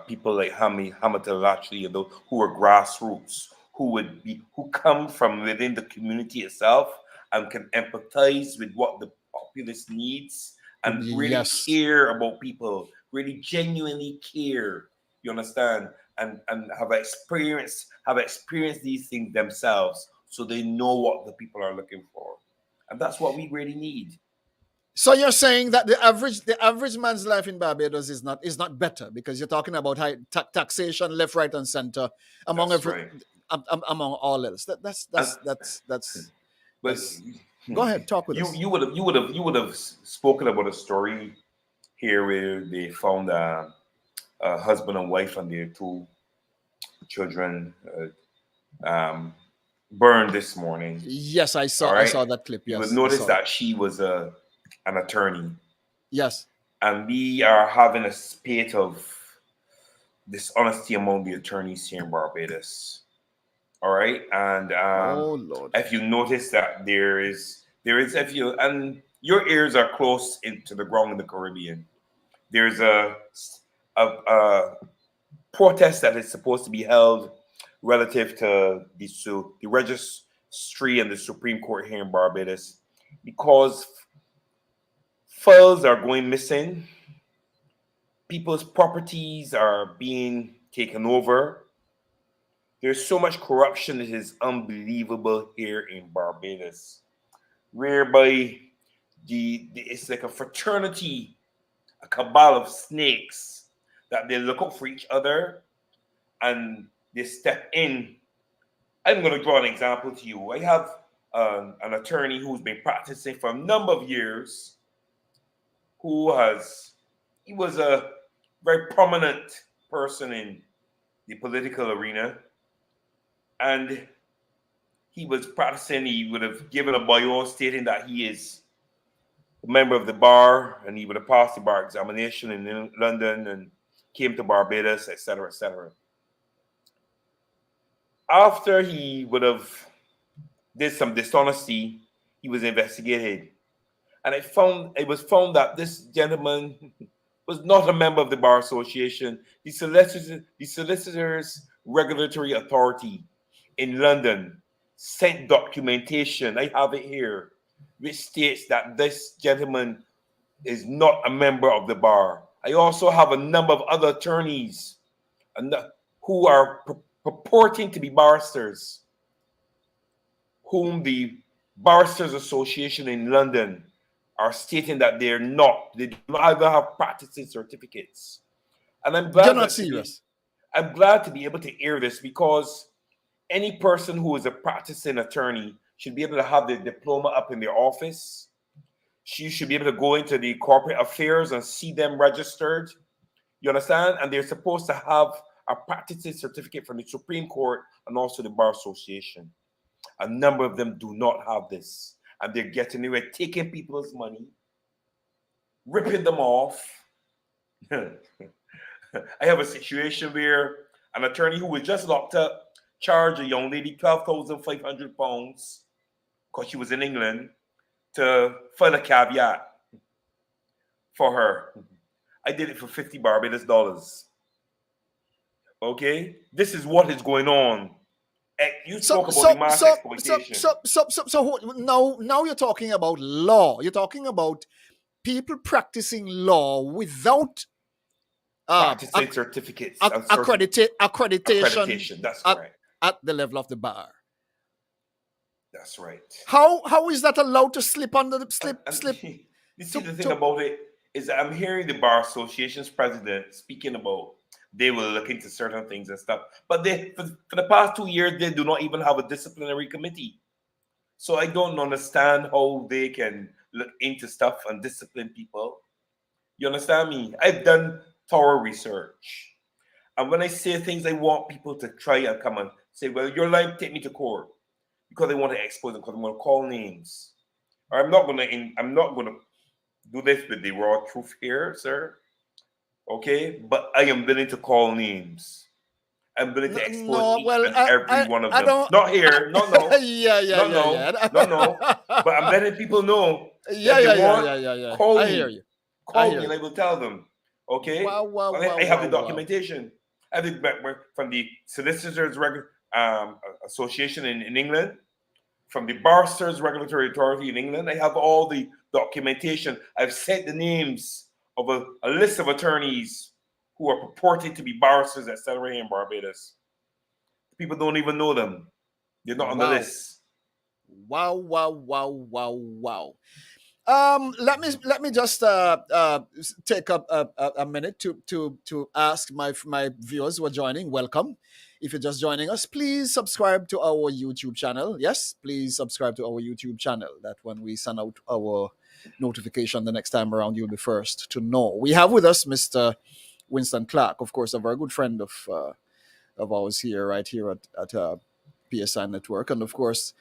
people like Hamid Al-Achli, who are grassroots, who come from within the community itself and can empathize with what the populace needs and really care about people, really genuinely care. You understand? And have experienced these things themselves, so they know what the people are looking for. And that's what we really need. So you're saying that the average man's life in Barbados is not better, because you're talking about high taxation left, right, and center among among all else. That's. Go ahead, talk with us. You would have spoken about a story here where they found a husband and wife and their two children burned this morning. Yes, I saw that clip. Yes, you would notice that she was an attorney. Yes. And we are having a spate of dishonesty among the attorneys here in Barbados. All right. And oh Lord, if you notice that there is if you, and your ears are close into the ground in the Caribbean, there's a protest that is supposed to be held relative to the registry and the Supreme Court here in Barbados, because files are going missing. People's properties are being taken over. There's so much corruption, it is unbelievable here in Barbados, whereby it's like a fraternity, a cabal of snakes that they look out for each other and they step in. I'm going to draw an example to you. I have an attorney who's been practicing for a number of years, he was a very prominent person in the political arena, and he was practicing. He would have given a bio stating that he is a member of the bar, and he would have passed the bar examination in London and came to Barbados, etc., etc. After he would have did some dishonesty, he was investigated. And it was found that this gentleman was not a member of the Bar Association. The Solicitors Regulatory Authority in London sent documentation, I have it here, which states that this gentleman is not a member of the bar. I also have a number of other attorneys who are purporting to be barristers, whom the Barristers Association in London are stating that they're not. They do not either have practicing certificates. And I'm glad You're not that serious. I'm glad to be able to air this, because any person who is a practicing attorney should be able to have their diploma up in their office. She should be able to go into the corporate affairs and see them registered. You understand? And they're supposed to have a practicing certificate from the Supreme Court and also the Bar Association. A number of them do not have this. And they're getting away, taking people's money, ripping them off. I have a situation where an attorney who was just locked up charged a young lady £12,500 because she was in England to file a caveat for her. I did it for 50 Barbados dollars. Okay, this is what is going on. You spoke about the mass exploitation. So now you're talking about law. You're talking about people practicing law without practicing certificates, accreditation. That's correct. At the level of the bar. That's right. How is that allowed to slip under the slip? You see, the thing about it is that I'm hearing the Bar Association's president speaking about they will look into certain things and stuff, but they for the past 2 years they do not even have a disciplinary committee. So I don't understand how they can look into stuff and discipline people. You understand me? I've done thorough research, and when I say things, I want people to try and come and say, "Well, you're lying, take me to court," because they want to expose them, because I'm going to call names. Or I'm not going to do this with the raw truth here, sir. Okay, but I am willing to call names. I'm willing to expose every one of them. Not here, no. But I'm letting people know. Call me. hear you. Call me, and I will tell them. Okay. I have the documentation. I have it from the Solicitors Association in England, from the Barristers Regulatory Authority in England. I have all the documentation. I've sent the names of a list of attorneys who are purported to be barristers, etc. in Barbados. People don't even know them. They're not on the list. Wow. Let me just take up a minute to ask my viewers who are joining. Welcome. If you're just joining us, please subscribe to our YouTube channel. Yes, please subscribe to our YouTube channel. That when we send out our notification the next time around, you'll be first to know. We have with us Mr. Winston Clark, of course, a very good friend of ours here at PSI Network, and of course,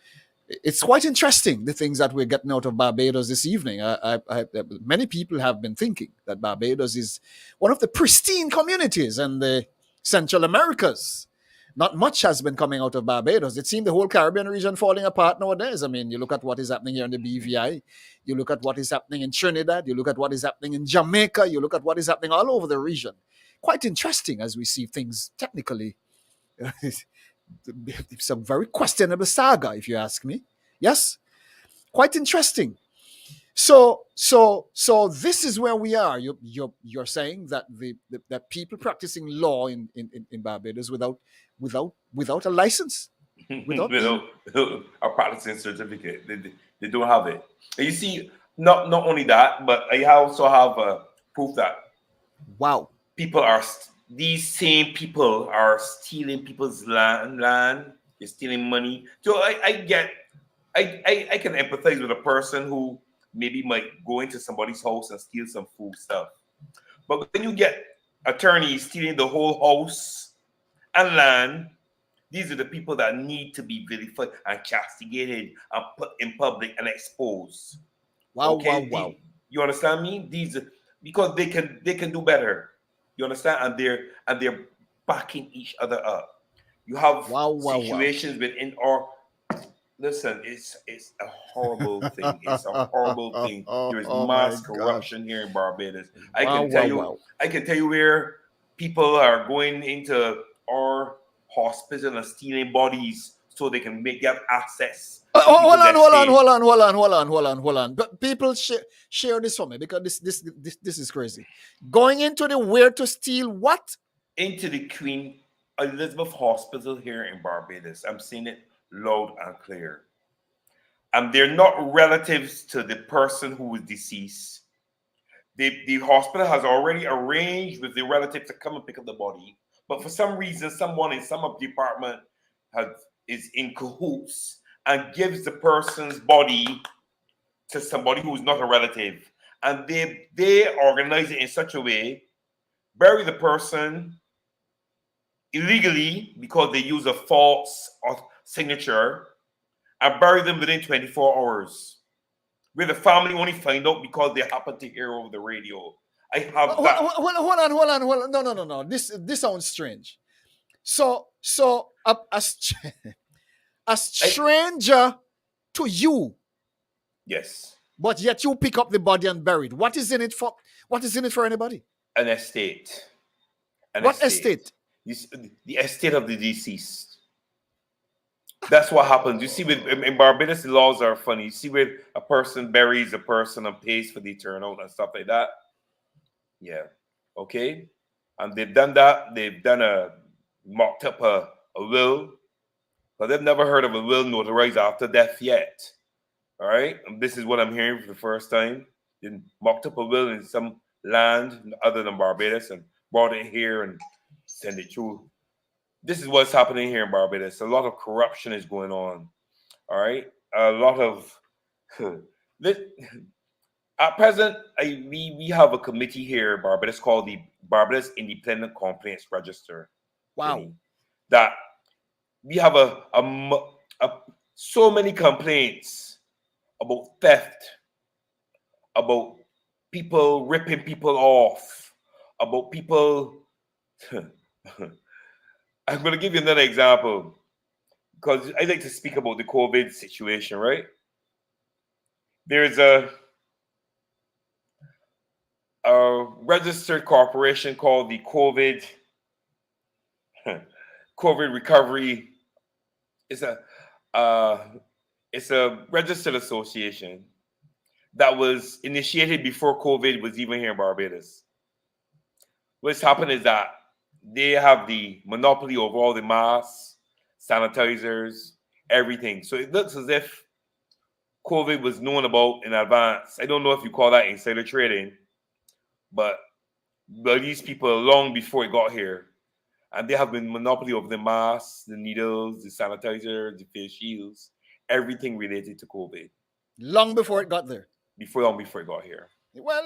it's quite interesting the things that we're getting out of Barbados this evening. Many people have been thinking that Barbados is one of the pristine communities in the Central Americas. Not much has been coming out of Barbados. It seemed the whole Caribbean region falling apart nowadays. I mean, you look at what is happening here in the BVI. You look at what is happening in Trinidad. You look at what is happening in Jamaica. You look at what is happening all over the region. Quite interesting as we see things technically. It's a very questionable saga, if you ask me. Yes? Quite interesting. So this is where we are. You're saying that that people practicing law in Barbados without a license, without a practicing certificate, they don't have it. And you see, not only that, but I also have proof that these same people are stealing people's land. They're stealing money. So I can empathize with a person who maybe might go into somebody's house and steal some food stuff. But when you get attorneys stealing the whole house and land, these are the people that need to be vilified and castigated and put in public and exposed. Wow. You understand me? These are, because they can do better. You understand? And they're backing each other up. You have situations within our. Listen, it's a horrible thing. It's a horrible thing. There is mass corruption here in Barbados. I can tell you where people are going into our hospital and stealing bodies so they can get access. Hold on. But people share this for me, because this is crazy. Going into the where to steal what? Into the Queen Elizabeth Hospital here in Barbados. I'm seeing it loud and clear. And they're not relatives to the person who was deceased. the hospital has already arranged with the relative to come and pick up the body. But for some reason, someone in some of the department is in cahoots and gives the person's body to somebody who's not a relative. And they organize it in such a way, bury the person illegally because they use a false signature, and bury them within 24 hours. Where the family only find out because they happen to hear over the radio. I have that. Hold on. No. This sounds strange. So a stranger to you. Yes. But yet you pick up the body and bury it. What is in it for? What is in it for anybody? An estate. What estate? The estate of the deceased. That's what happens. You see, in Barbados, the laws are funny. You see, where a person buries a person and pays for the turnout and stuff like that. Yeah. Okay. And they've done that. They've mocked up a will, but they've never heard of a will notarized after death yet. All right. And this is what I'm hearing for the first time. They mocked up a will in some land other than Barbados and brought it here and sent it through. This is what's happening here in Barbados. A lot of corruption is going on. All right. A lot of at present, we have a committee here in Barbados called the Barbados Independent Complaints Register. Wow. That we have so many complaints about theft, about people ripping people off, about people. I'm going to give you another example because I like to speak about the COVID situation, right? There's a registered corporation called the COVID Recovery. It's a registered association that was initiated before COVID was even here in Barbados. What's happened is that they have the monopoly over all the masks, sanitizers, everything. So it looks as if COVID was known about in advance. I don't know if you call that insider trading, but these people long before it got here, and they have been monopoly over the masks, the needles, the sanitizer, the face shields, everything related to COVID. Long before it got there. Long before it got here. Well,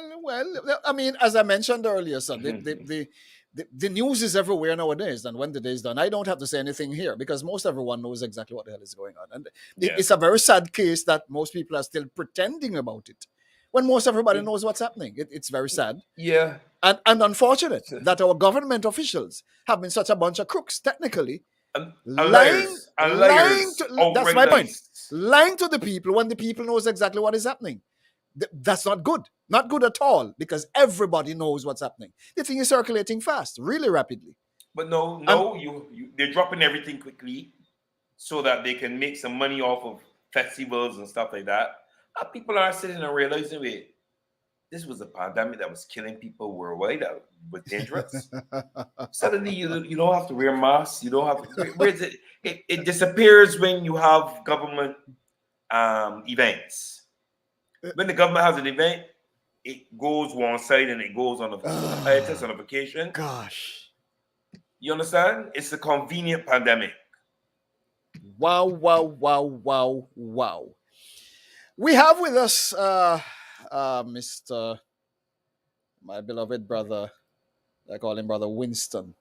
I mean, as I mentioned earlier, sir, the news is everywhere nowadays. And when the day is done, I don't have to say anything here because most everyone knows exactly what the hell is going on. And it's a very sad case that most people are still pretending about it when most everybody knows what's happening. It's very sad. Yeah. And unfortunate that our government officials have been such a bunch of crooks, technically. Lying to, that's my point. Lying to the people when the people knows exactly what is happening. That's not good. Not good at all, because everybody knows what's happening. The thing is circulating fast, really rapidly. But no, they're dropping everything quickly so that they can make some money off of festivals and stuff like that. People are sitting and realizing, wait, this was a pandemic that was killing people worldwide. That was dangerous. Suddenly, you don't have to wear masks. You don't have to. Where is it? It disappears when you have government events. When the government has an event, it goes one side and it goes on a hiatus on a vacation. Gosh. You understand? It's a convenient pandemic. Wow. We have with us Mr. my beloved brother, I call him Brother Winston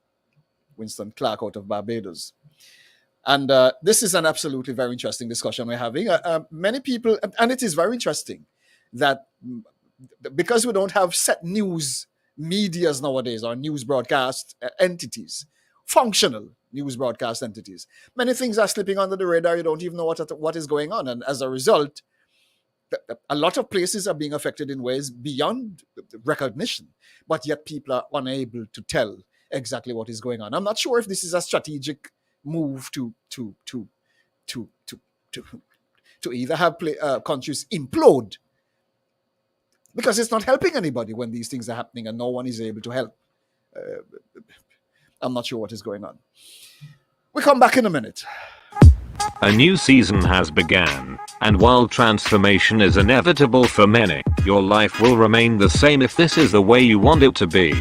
Clark out of Barbados. And this is an absolutely very interesting discussion we're having. Many people, and it is very interesting that because we don't have set news medias nowadays or news broadcast entities, functional news broadcast entities, many things are slipping under the radar. You don't even know what is going on. And as a result, a lot of places are being affected in ways beyond recognition, but yet people are unable to tell exactly what is going on. I'm not sure if this is a strategic move to either have countries implode, because it's not helping anybody when these things are happening and no one is able to help. I'm not sure what is going on. We come back in a minute. A new season has began, and while transformation is inevitable for many, your life will remain the same if this is the way you want it to be.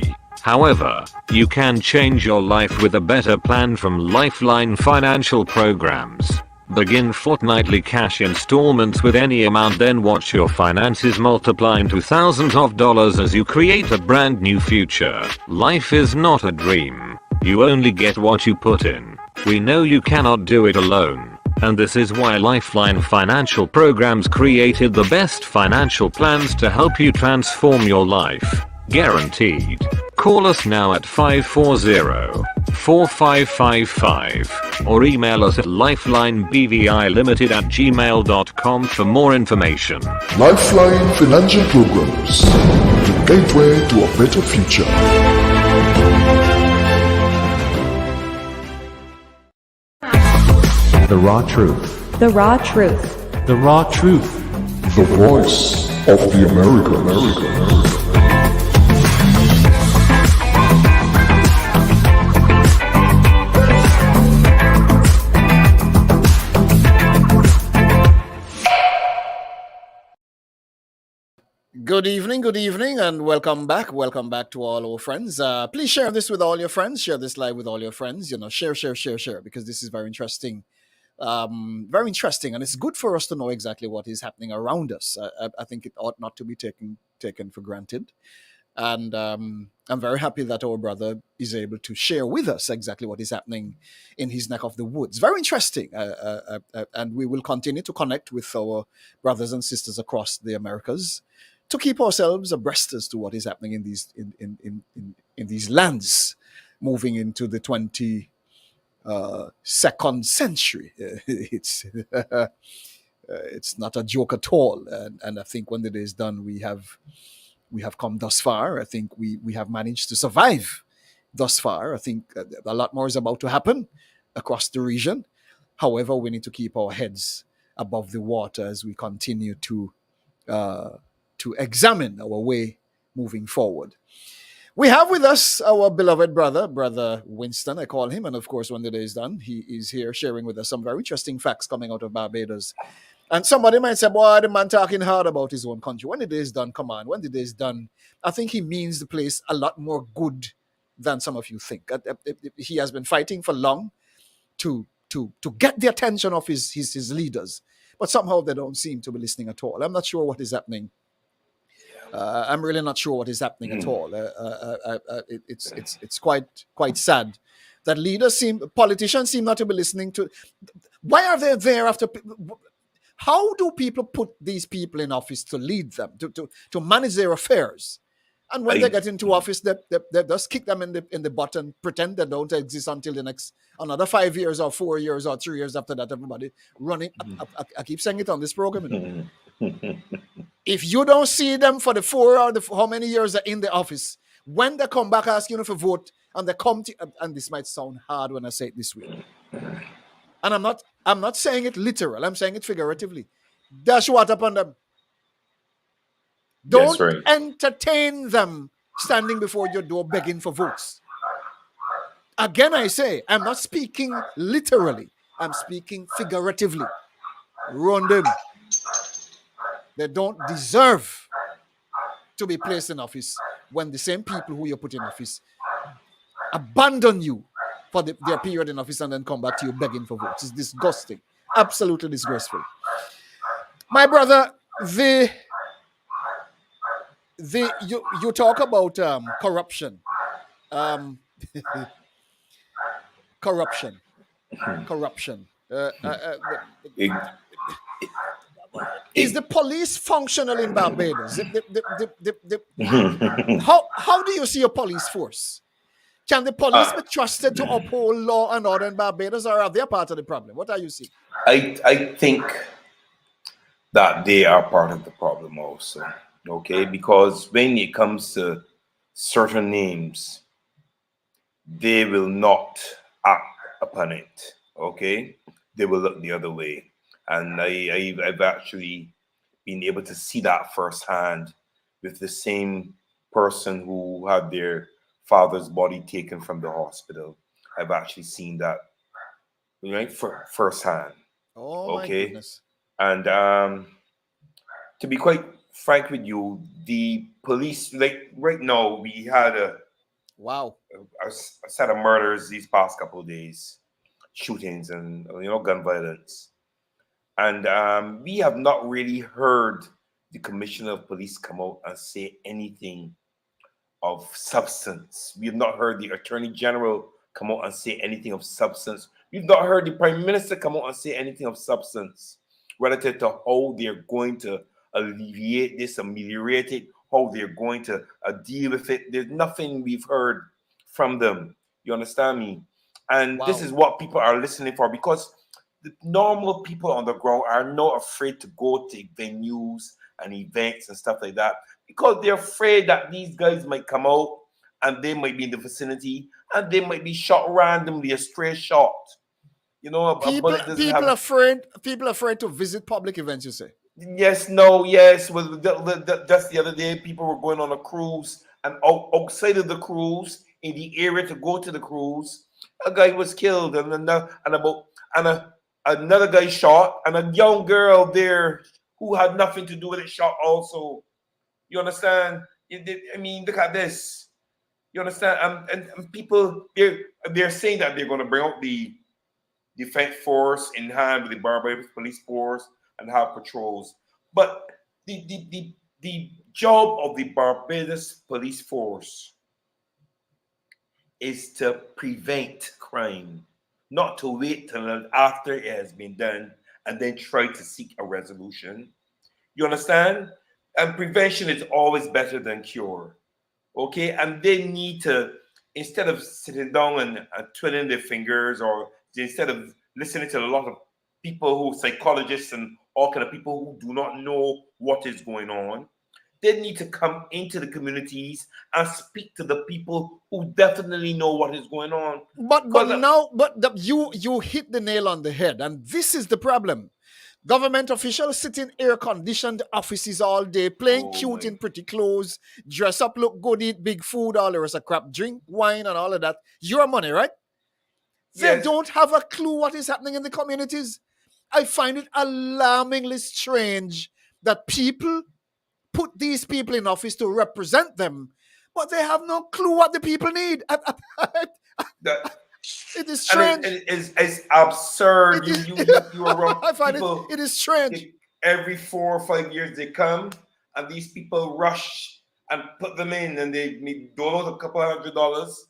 However, you can change your life with a better plan from Lifeline Financial Programs. Begin fortnightly cash installments with any amount, then watch your finances multiply into thousands of dollars as you create a brand new future. Life is not a dream. You only get what you put in. We know you cannot do it alone, and this is why Lifeline Financial Programs created the best financial plans to help you transform your life. Guaranteed. Call us now at 540-4555 or email us at lifelinebvilimited@gmail.com for more information. Lifeline Financial Programs, the gateway to a better future. The raw truth. The raw truth. The raw truth. The voice of the America. Good evening, and welcome back. Welcome back to all our friends. Please share this with all your friends. Share this live with all your friends. Share, because this is very interesting. Very interesting, and it's good for us to know exactly what is happening around us. I think it ought not to be taken for granted. And I'm very happy that our brother is able to share with us exactly what is happening in his neck of the woods. Very interesting. And we will continue to connect with our brothers and sisters across the Americas to keep ourselves abreast as to what is happening in these lands, moving into the 22nd century. It's not a joke at all, and I think when the day is done, we have come thus far. I think we have managed to survive thus far. I think a lot more is about to happen across the region. However, we need to keep our heads above the water as we continue to examine our way moving forward. We have with us our beloved brother Winston, I call him, and of course, when the day is done, he is here sharing with us some very interesting facts coming out of Barbados. And somebody might say, boy, the man talking hard about his own country. When the day is done, come on, when the day is done, I think he means the place a lot more good than some of you think. He has been fighting for long to get the attention of his leaders, but somehow they don't seem to be listening at all. I'm not sure what is happening. I'm really not sure what is happening at all. It's quite sad that politicians seem not to be listening to. Why are they there after? How do people put these people in office to lead them, to manage their affairs? And when they get into office, they just kick them in the butt and pretend they don't exist until another 5 years or 4 years or 3 years after that. Everybody running. I keep saying it on this program. If you don't see them for the 4 or how many years they're in the office, when they come back asking you for vote, and they come to, and this might sound hard when I say it this way, and I'm not saying it literal, I'm saying it figuratively. Dash water upon them. Don't entertain them standing before your door begging for votes. Again, I say, I'm not speaking literally. I'm speaking figuratively. Run them. They don't deserve to be placed in office when the same people who you put in office abandon you for their period in office and then come back to you begging for votes. It's disgusting. Absolutely disgraceful. My brother, you talk about corruption. Corruption. Is the police functional in Barbados? How do you see your police force? Can the police be trusted to uphold law and order in Barbados, or are they part of the problem? What are you seeing? I think that they are part of the problem also. Okay, because when it comes to certain names, they will not act upon it. Okay, they will look the other way. And I've actually been able to see that firsthand with the same person who had their father's body taken from the hospital. I've actually seen that, right, firsthand. Oh my Okay, goodness. and to be quite frank with you, the police, like right now, we had Wow. a set of murders these past couple of days, shootings and gun violence, and we have not really heard the commissioner of police come out and say anything of substance. We have not heard the attorney general come out and say anything of substance. We've not heard the prime minister come out and say anything of substance relative to how they're going to alleviate this, ameliorate it, how they're going to deal with it. There's nothing we've heard from them. You understand me? And this Wow. is what people are listening for, because the normal people on the ground are not afraid to go to venues and events and stuff like that, because they're afraid that these guys might come out and they might be in the vicinity and they might be shot randomly, a stray shot. A bullet doesn't People have. afraid to visit public events, you say? Yes, no, yes. Well, just the other day, people were going on a cruise, and outside of the cruise, in the area to go to the cruise, a guy was killed, and another guy shot, and a young girl there who had nothing to do with it shot also. You understand? I mean, look at this. You understand? And people, they're saying that they're going to bring out the defense force in hand with the Barbados police force and have patrols. But the job of the Barbados police force is to prevent crime, not to wait till after it has been done and then try to seek a resolution. You understand? And prevention is always better than cure. Okay? And they need to, instead of sitting down and twiddling their fingers, or instead of listening to a lot of people who, psychologists and all kind of people who do not know what is going on, they need to come into the communities and speak to the people who definitely know what is going on. You hit the nail on the head, and this is the problem. Government officials sit in air-conditioned offices all day, playing cute in pretty clothes, dress up, look good, eat big food, all the rest of crap, drink wine and all of that. Your money, right? They don't have a clue what is happening in the communities. I find it alarmingly strange that people put these people in office to represent them, but they have no clue what the people need. It is strange. It's absurd. You are wrong. I find it is strange. Every 4 or 5 years they come, and these people rush and put them in, and they donate a couple $100.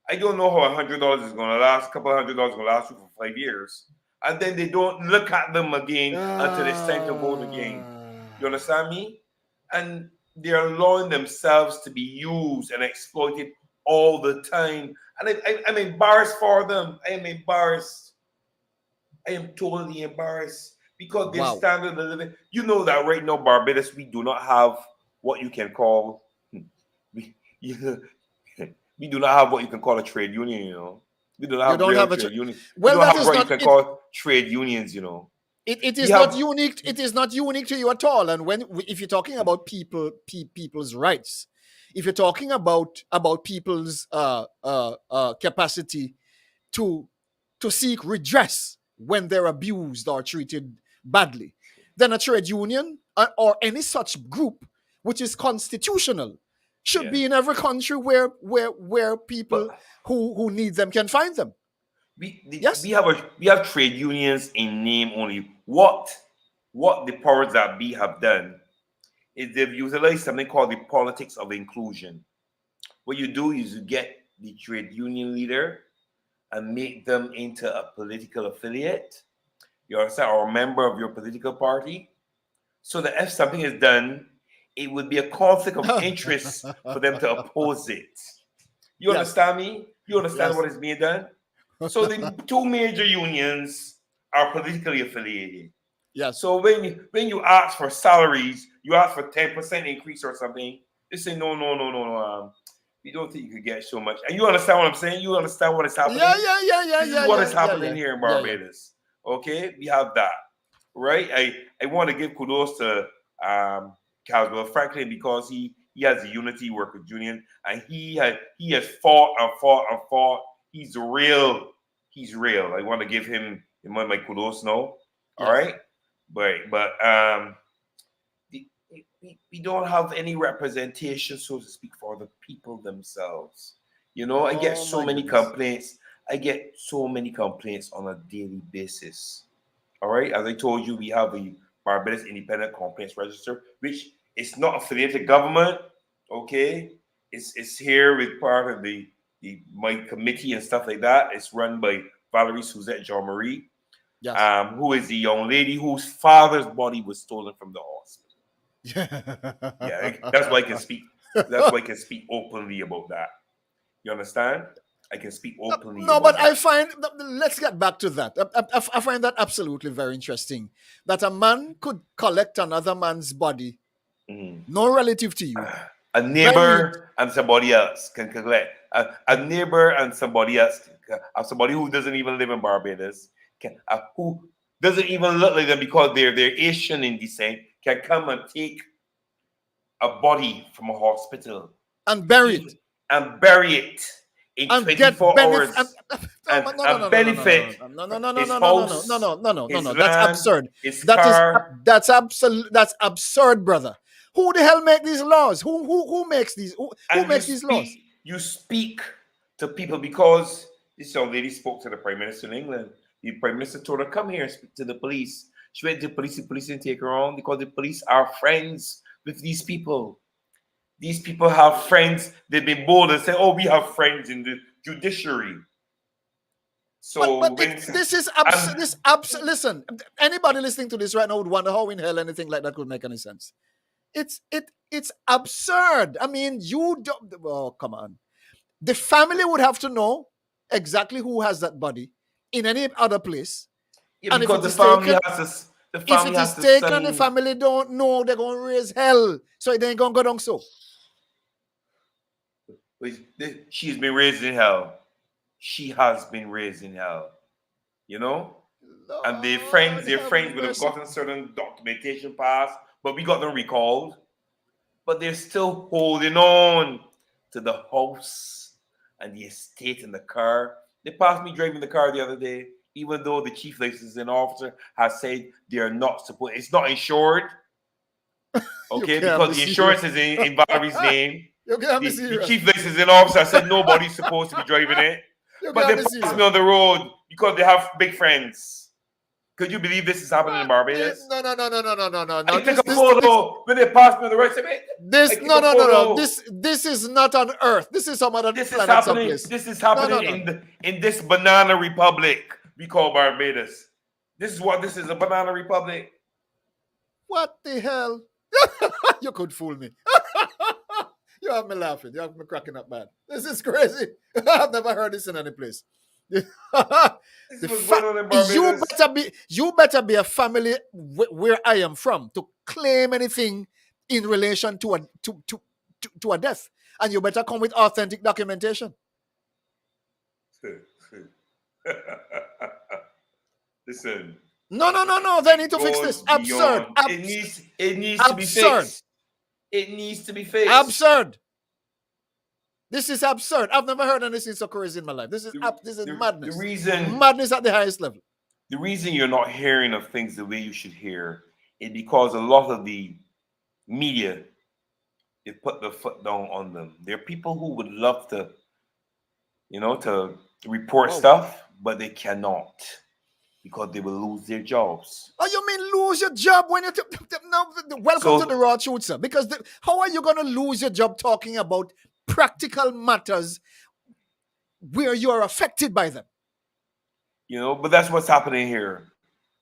I don't know how $100 is going to last. A couple $100 is going to last you for 5 years, and then they don't look at them again until it's time to vote again. You understand me? And they're allowing themselves to be used and exploited all the time. And I'm embarrassed for them. I am embarrassed. I am totally embarrassed, because their standard of living. You know that right now, Barbados, we do not have what you can call we do not have what you can call a trade union. We do not have a trade union. Well, we don't have what you can call trade unions. It is not unique. It is not unique to you at all. And if you're talking about people's rights, if you're talking about people's capacity to seek redress when they're abused or treated badly, then a trade union or any such group, which is constitutional, should be in every country where people who need them can find them. We have trade unions in name only. What the powers that be have done is they've utilized something called the politics of inclusion. What you do is you get the trade union leader and make them into a political affiliate, or a member of your political party, so that if something is done, it would be a conflict of interest for them to oppose it. You understand me? You understand what is being done? So the two major unions are politically affiliated. Yes. So when you ask for salaries, you ask for 10% increase or something, they say no. We don't think you could get so much. And you understand what I'm saying? You understand what is happening? This is what is happening here in Barbados. Okay, we have that, right? I want to give kudos to Caswell Franklin, because he has a unity workers union, and he has fought and fought and fought. He's real. I want to give him my kudos now. All right, but we don't have any representation, so to speak, for the people themselves. You know, I get so many complaints. I get so many complaints on a daily basis. All right, as I told you, we have a Barbados Independent Complaints Register, which is not affiliated government. Okay, it's here with part of the my committee and stuff like that. It's run by Valerie Suzette Jean Marie, Yes. who is the young lady whose father's body was stolen from the hospital. Yeah, that's why I can speak. That's why I can speak openly about that. You understand? I can speak openly. No, about but that. I find, let's get back to that. I find that absolutely very interesting. That a man could collect another man's body, no relative to you. A neighbor and somebody else can collect. A neighbor and somebody else, somebody who doesn't even live in Barbados, who doesn't even look like them because they're Asian in descent, can come and take a body from a hospital and bury it. And bury it in 24 hours. And benefit his house, his land, that's absurd. His car. That's absurd, brother. Who the hell make these laws? Who makes these? Who makes these laws? You speak to people because this young lady spoke to the Prime Minister in England. The Prime Minister told her, come here and speak to the police. She went to the police didn't take her on because the police are friends with these people. These people have friends. They've been bold and say, oh, we have friends in the judiciary. So but this is absurd. Listen, anybody listening to this right now would wonder how in hell anything like that could make any sense. It's absurd. I mean, you don't. Oh, come on. The family would have to know exactly who has that body in any other place. Yeah, and because if it is taken and the family don't know, they're going to raise hell. So it ain't going to go down so. She's been raised in hell. She has been raised in hell. You know? Lord, and their friends would have gotten certain documentation passed, but we got them recalled. But they're still holding on to the house and the estate and the car. They passed me driving the car the other day, even though the chief licensing officer has said they are not supposed. It's not insured. Okay, because the insurance is in Valerie's name. The chief licensing officer said nobody's supposed to be driving it. But they passed me on the road because they have big friends. Could you believe this is happening in Barbados? No. I took a photo when they passed me on the road. This is not on Earth. This is some other planet. This is happening in this banana republic we call Barbados. This is what this is, a banana republic. What the hell? You could fool me. You have me laughing. You have me cracking up bad. This is crazy. I've never heard this in any place. You better be a family where I am from to claim anything in relation to a death, and you better come with authentic documentation. Listen. No. They need to fix this. Absurd. It needs to be fixed. It needs to be fixed. Absurd. This is absurd. I've never heard anything so crazy in my life. This is madness. Madness at the highest level. The reason you're not hearing of things the way you should hear is because a lot of the media, they put the foot down on them. There are people who would love to, to report stuff, but they cannot because they will lose their jobs. Oh, you mean lose your job when you... welcome to the raw truth, sir. Because how are you going to lose your job talking about practical matters where you are affected by them? But that's what's happening here.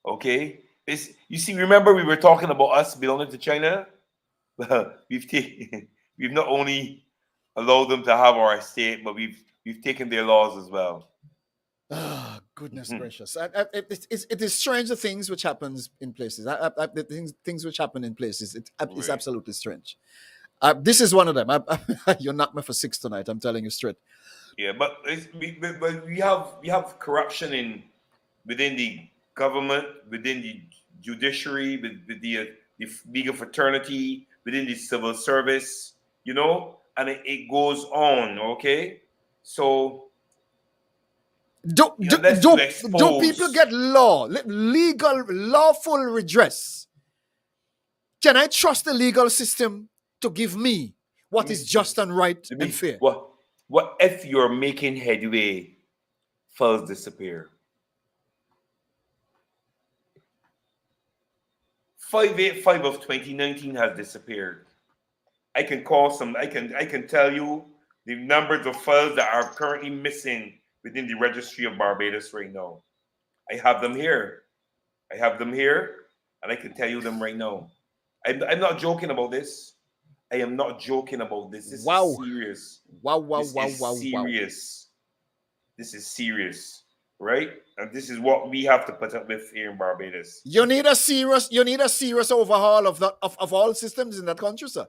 Okay? You see, remember we were talking about us belonging to China? We've not only allowed them to have our estate, but we've taken their laws as well. Oh, goodness gracious. It is strange the things which happens in places. The things which happen in places, it's absolutely strange. This is one of them. You knocked me for 6 tonight. I'm telling you straight. Yeah, but we have corruption within the government, within the judiciary, with the legal fraternity, within the civil service, and it goes on. Okay, so Do people get legal, lawful redress? Can I trust the legal system to give me what is just and right and fair? What if you're making headway, files disappear? 585 of 2019 has disappeared. I can tell you the numbers of files that are currently missing within the registry of Barbados right now. I have them here. And I can tell you them right now. I'm not joking about this. I am not joking about this. This is serious. This is serious, right? And this is what we have to put up with here in Barbados. You need a serious overhaul of all systems in that country, sir.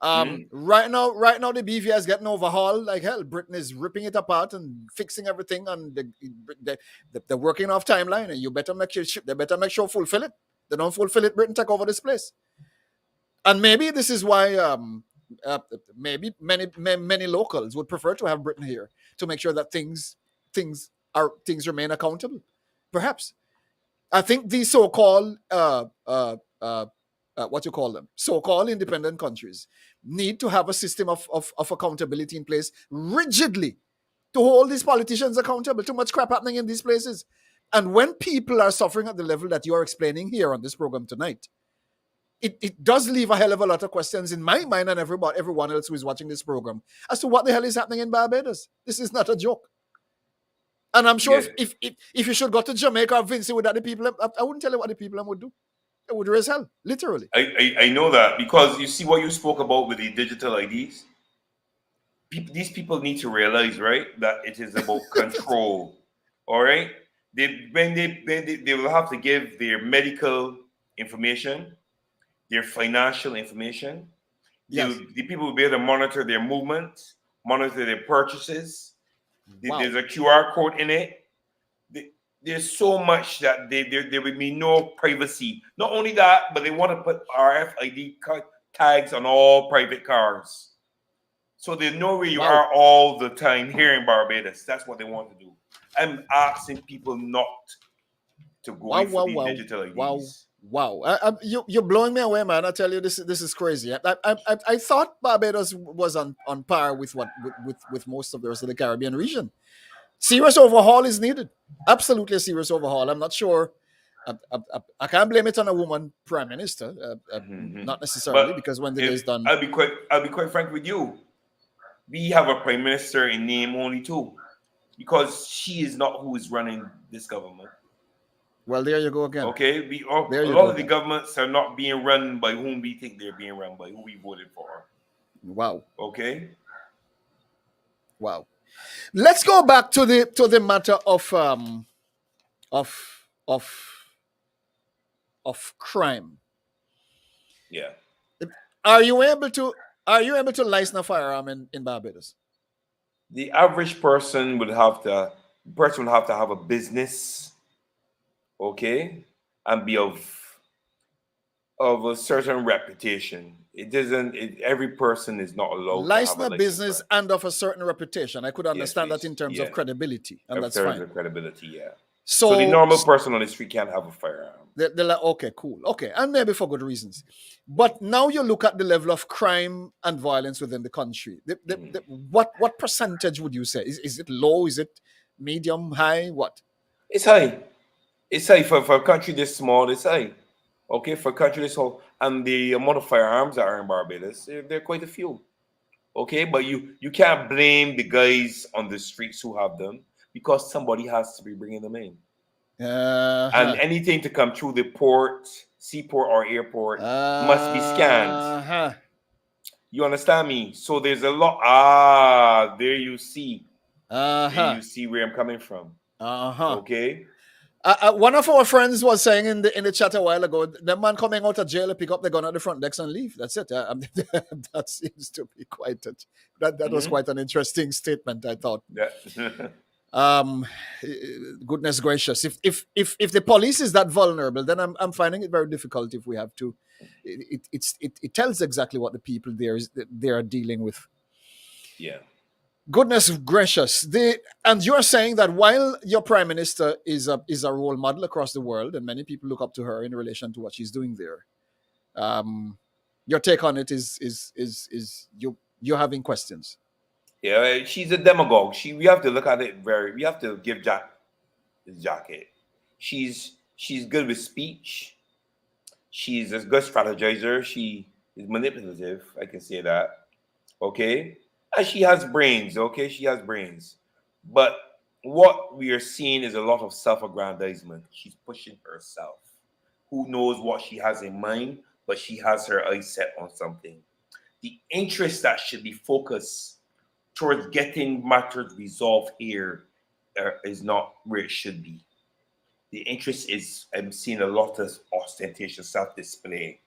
Right now the BVI is getting overhauled like hell. Britain is ripping it apart and fixing everything, and they're working off timeline. And you better make sure fulfill it. They don't fulfill it, Britain take over this place. And maybe this is why maybe many locals would prefer to have Britain here to make sure that things remain accountable. Perhaps. I think these so-called what you call them, so-called independent countries need to have a system of accountability in place rigidly to hold these politicians accountable. Too much crap happening in these places. And when people are suffering at the level that you are explaining here on this program tonight, it does leave a hell of a lot of questions in my mind and everyone else who is watching this program as to what the hell is happening in Barbados. This is not a joke. And I'm sure if you should go to Jamaica or Vinci without the people, I wouldn't tell you what the people would do. It would raise hell, literally. I know that, because you see what you spoke about with the digital IDs. These people need to realize, right, that it is about control. All right, they will have to give their medical information, their financial information. Yes. The people will be able to monitor their movements, monitor their purchases. Wow. There's a QR code in it. There's so much that there will be no privacy. Not only that, but they want to put RFID tags on all private cars. So they know where you are all the time here in Barbados. That's what they want to do. I'm asking people not to go in for the digital IDs. Wow. You're blowing me away, man. I tell you, this is crazy. I thought Barbados was on par with most of the rest of the Caribbean region. Serious overhaul is needed. Absolutely a serious overhaul. I'm not sure. I can't blame it on a woman prime minister. Not necessarily, but because when the day is done. I'll be quite frank with you. We have a prime minister in name only too, because she is not who is running this government. Well, there you go again. Okay, a lot of the governments are not being run by whom we think they're being run by, who we voted for. Wow. Okay. Wow. Let's go back to the matter of crime. Yeah. Are you able to license a firearm in Barbados? The average person would have to have a business, okay, and be of a certain reputation. Every person is not allowed license to have a business and of a certain reputation. I could understand that in terms of credibility, and that's fine. Of credibility, yeah. So the normal person on the street can't have a firearm. They're like, okay, cool, okay, and maybe for good reasons. But now you look at the level of crime and violence within the country. What percentage would you say? Is it low? Is it medium, high? What? It's high. It's high for a country this small. It's high. Okay, for a country this whole, and the amount of firearms that are in Barbados, there are quite a few. Okay, but you can't blame the guys on the streets who have them, because somebody has to be bringing them in. And anything to come through the port, seaport or airport must be scanned. You understand me? So there's a lot. There you see. There you see where I'm coming from. Okay. One of our friends was saying in the chat a while ago, the man coming out of jail to pick up the gun at the front decks and leave. That's it. That seems to be quite that was quite an interesting statement, I thought. Yeah. Goodness gracious! If the police is that vulnerable, then I'm finding it very difficult. If we have to, it tells exactly what the people they are dealing with. Yeah. Goodness gracious! And you're saying that while your prime minister is a role model across the world, and many people look up to her in relation to what she's doing there, your take on it is you're having questions. Yeah, she's a demagogue. We have to look at it we have to give Jack his jacket. She's good with speech. She's a good strategizer. She is manipulative. I can say that. Okay. And she has brains. Okay. She has brains. But what we are seeing is a lot of self-aggrandizement. She's pushing herself. Who knows what she has in mind, but she has her eyes set on something. The interest that should be focused towards getting matters resolved here is not where it should be. The interest is, I'm seeing a lot of ostentation, self-display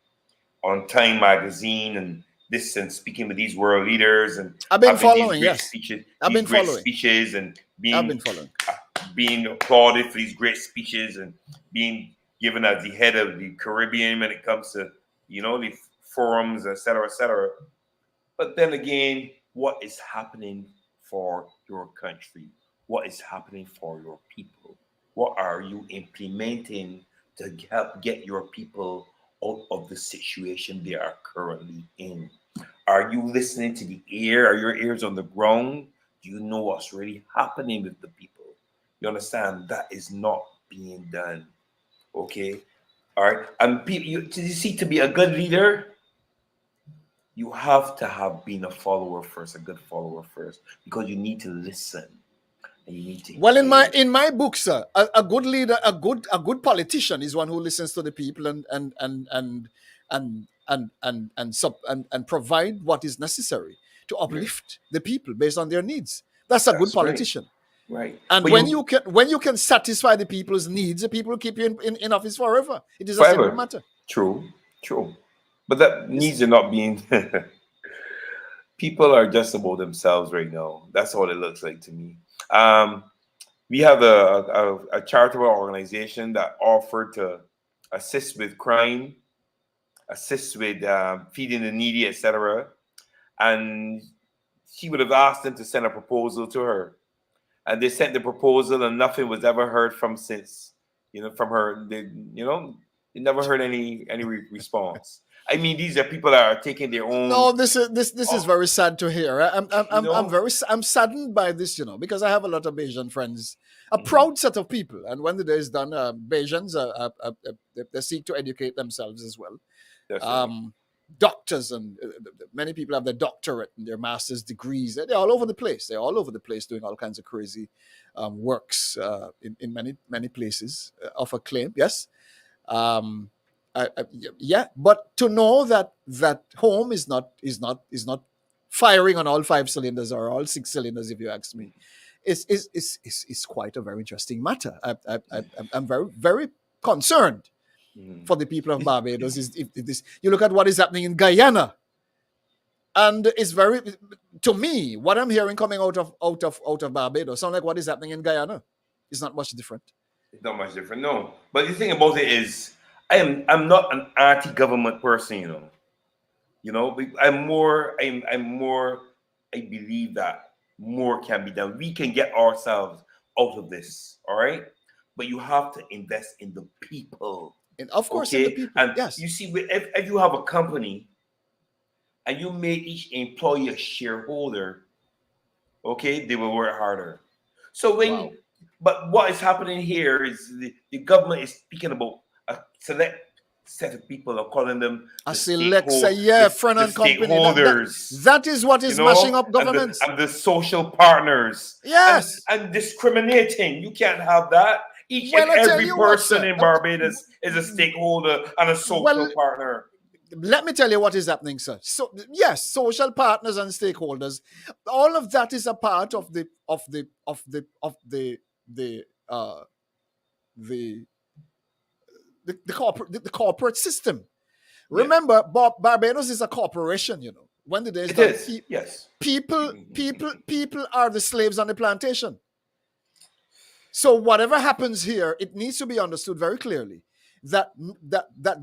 on Time Magazine and this, and speaking with these world leaders, and I've been having following. these great Yes, speeches, I've these been great following. speeches, and I've been following. being applauded for these great speeches, and being given as the head of the Caribbean when it comes to the forums, etc., etc. But then again, what is happening for your country? What is happening for your people? What are you implementing to help get your people out of the situation they are currently in? Are you listening to the ear? Are your ears on the ground? Do you know what's really happening with the people? You understand? That is not being done. Okay? All right? And you see, to be a good leader, you have to have been a follower first, a good follower first, because you need to listen. Well, in my book, sir, a good leader, a good politician is one who listens to the people and provide what is necessary to uplift the people based on their needs. That's a good politician. Right. And but when you can satisfy the people's needs, the people will keep you in office forever. It is a forever. simple matter. True. But that needs are not being. People are just about themselves right now. That's what it looks like to me. We have a charitable organization that offered to assist with crime, assist with feeding the needy, etc. And she would have asked them to send a proposal to her, and they sent the proposal, and nothing was ever heard from since. From her, they never heard any response. I mean, these are people that are taking their own. No, this is very sad to hear. I'm saddened by this, because I have a lot of Bayesian friends, a proud set of people, and when the day is done, Bayesians they seek to educate themselves as well. Doctors and many people have their doctorate and their master's degrees. They're all over the place. They're all over the place doing all kinds of crazy works in many places of acclaim. Yes. Yeah, but to know that home is not firing on all 5 cylinders or all 6 cylinders, if you ask me, is quite a very interesting matter. I'm very, very concerned for the people of Barbados. If this, you look at what is happening in Guyana, and it's to me, what I'm hearing coming out of Barbados sound like what is happening in Guyana. It's not much different. It's not much different, no. But the thing about it is, I'm not an anti-government person, I'm more. I believe that more can be done. We can get ourselves out of this, all right? But you have to invest in the people. And of course, in the people. And yes. You see, if you have a company and you make each employee a shareholder, okay, they will work harder. So but what is happening here is the government is speaking about a select set of people, are calling them a select friend and company. Stakeholders. That is what is mashing up governments. And the social partners. Yes. And discriminating. You can't have that. Each and every person in Barbados is a stakeholder and a social partner. Let me tell you what is happening, sir. So yes, social partners and stakeholders, all of that is a part of the corporate system. Remember, Barbados is a corporation. When the day is done, yes, people are the slaves on the plantation. So whatever happens here, it needs to be understood very clearly that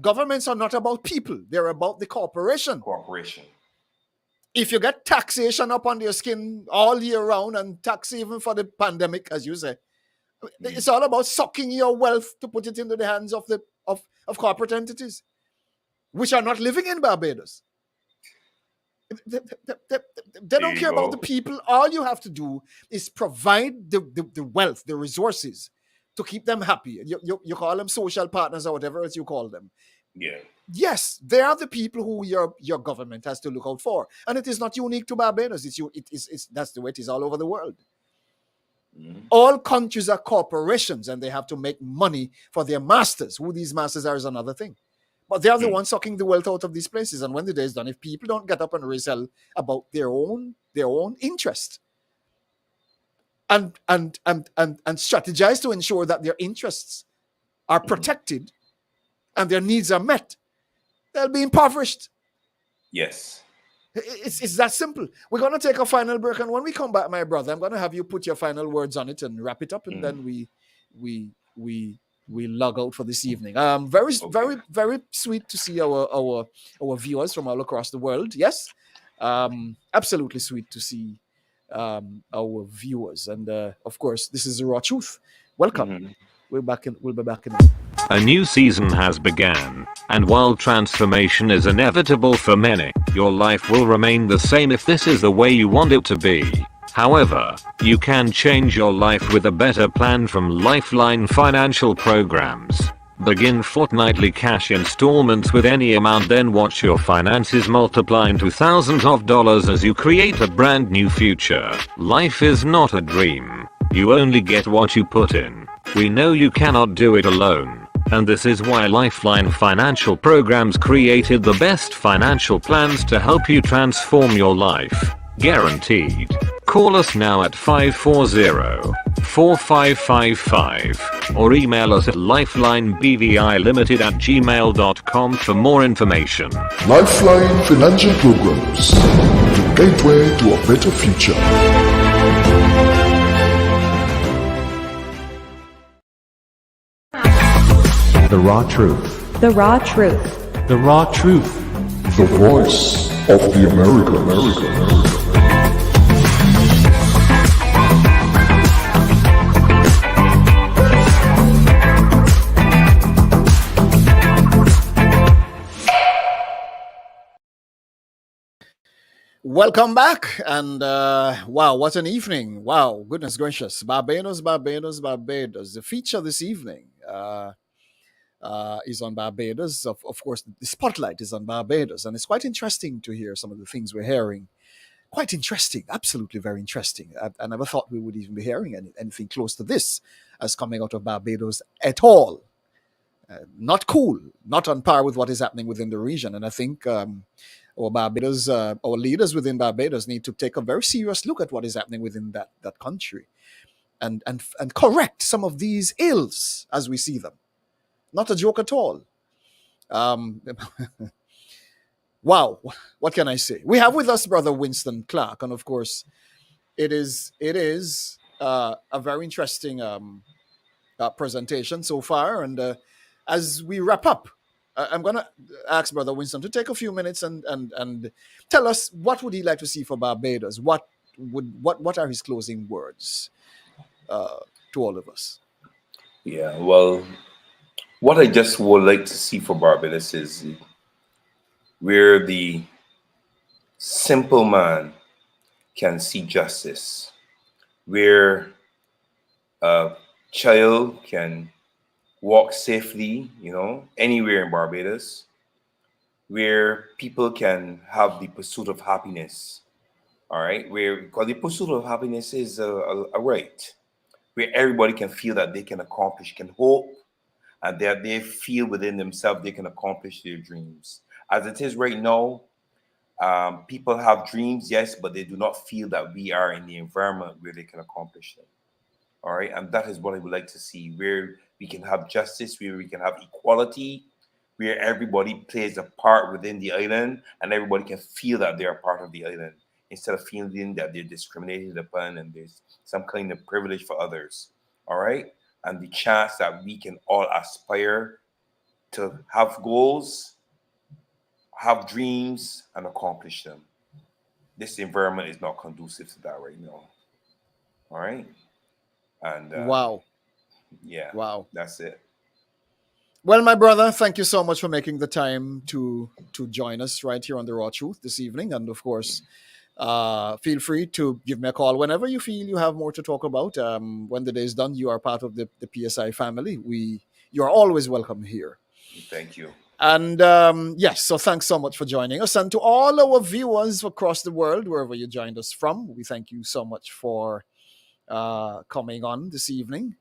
governments are not about people; they're about the corporation. If you get taxation up on your skin all year round and tax even for the pandemic, as you say, it's all about sucking your wealth to put it into the hands of corporate entities, which are not living in Barbados. They don't care about the people. All you have to do is provide the wealth, the resources to keep them happy. You call them social partners or whatever else you call them. Yeah. Yes, they are the people who your government has to look out for, and it is not unique to Barbados. It's that's the way it is all over the world. All countries are corporations, and they have to make money for their masters. Who these masters are is another thing. But they are the ones sucking the wealth out of these places. And when the day is done, if people don't get up and raise hell about their own interest and strategize to ensure that their interests are protected and their needs are met, they'll be impoverished. Yes. It's that simple. We're going to take a final break, and when we come back, my brother, I'm going to have you put your final words on it and wrap it up, and then we log out for this evening. Very, very sweet to see our viewers from all across the world. Yes, absolutely sweet to see our viewers, and of course, this is the raw truth. Welcome. We'll be back in. A new season has began, and while transformation is inevitable for many, your life will remain the same if this is the way you want it to be. However, you can change your life with a better plan from Lifeline Financial Programs. Begin fortnightly cash installments with any amount, then watch your finances multiply into thousands of dollars as you create a brand new future. Life is not a dream. You only get what you put in. We know you cannot do it alone, and this is why Lifeline Financial Programs created the best financial plans to help you transform your life. Guaranteed. Call us now at 540-4555 or email us at lifelinebvilimited@gmail.com for more information. Lifeline Financial Programs, the gateway to a better future. The raw truth. The raw truth. The raw truth. The voice of the America. Welcome back, and wow, what an evening. Wow, goodness gracious. Barbados. The feature this evening is on Barbados. Of course, the spotlight is on Barbados, and it's quite interesting to hear some of the things we're hearing. Quite interesting, absolutely very interesting. I never thought we would even be hearing anything close to this as coming out of Barbados at all. Not cool, not on par with what is happening within the region, and I think our leaders within Barbados need to take a very serious look at what is happening within that country, and correct some of these ills as we see them. Not a joke at all. Wow, what can I say? We have with us Brother Winston Clark, and of course, it is a very interesting presentation so far. And as we wrap up, I'm going to ask Brother Winston to take a few minutes and tell us what would he like to see for Barbados. What are his closing words to all of us? Yeah, well, what I just would like to see for Barbados is where the simple man can see justice, where a child can walk safely, anywhere in Barbados, where people can have the pursuit of happiness, all right? Because the pursuit of happiness is a right, where everybody can feel that they can accomplish, can hope, and that they feel within themselves they can accomplish their dreams. As it is right now, people have dreams, yes, but they do not feel that we are in the environment where they can accomplish them. All right, and that is what I would like to see, where we can have justice, where we can have equality, where everybody plays a part within the island and everybody can feel that they're a part of the island instead of feeling that they're discriminated upon and there's some kind of privilege for others. All right, and the chance that we can all aspire to have goals, have dreams, and accomplish them. this environment is not conducive to that right now. All right. And wow. Yeah. Wow. That's it. Well, my brother, thank you so much for making the time to join us right here on The Raw Truth this evening. And of course, feel free to give me a call whenever you feel you have more to talk about. When the day is done, you are part of the PSI family. You are always welcome here. Thank you. And yes, so thanks so much for joining us. And to all our viewers across the world, wherever you joined us from, we thank you so much for coming on this evening.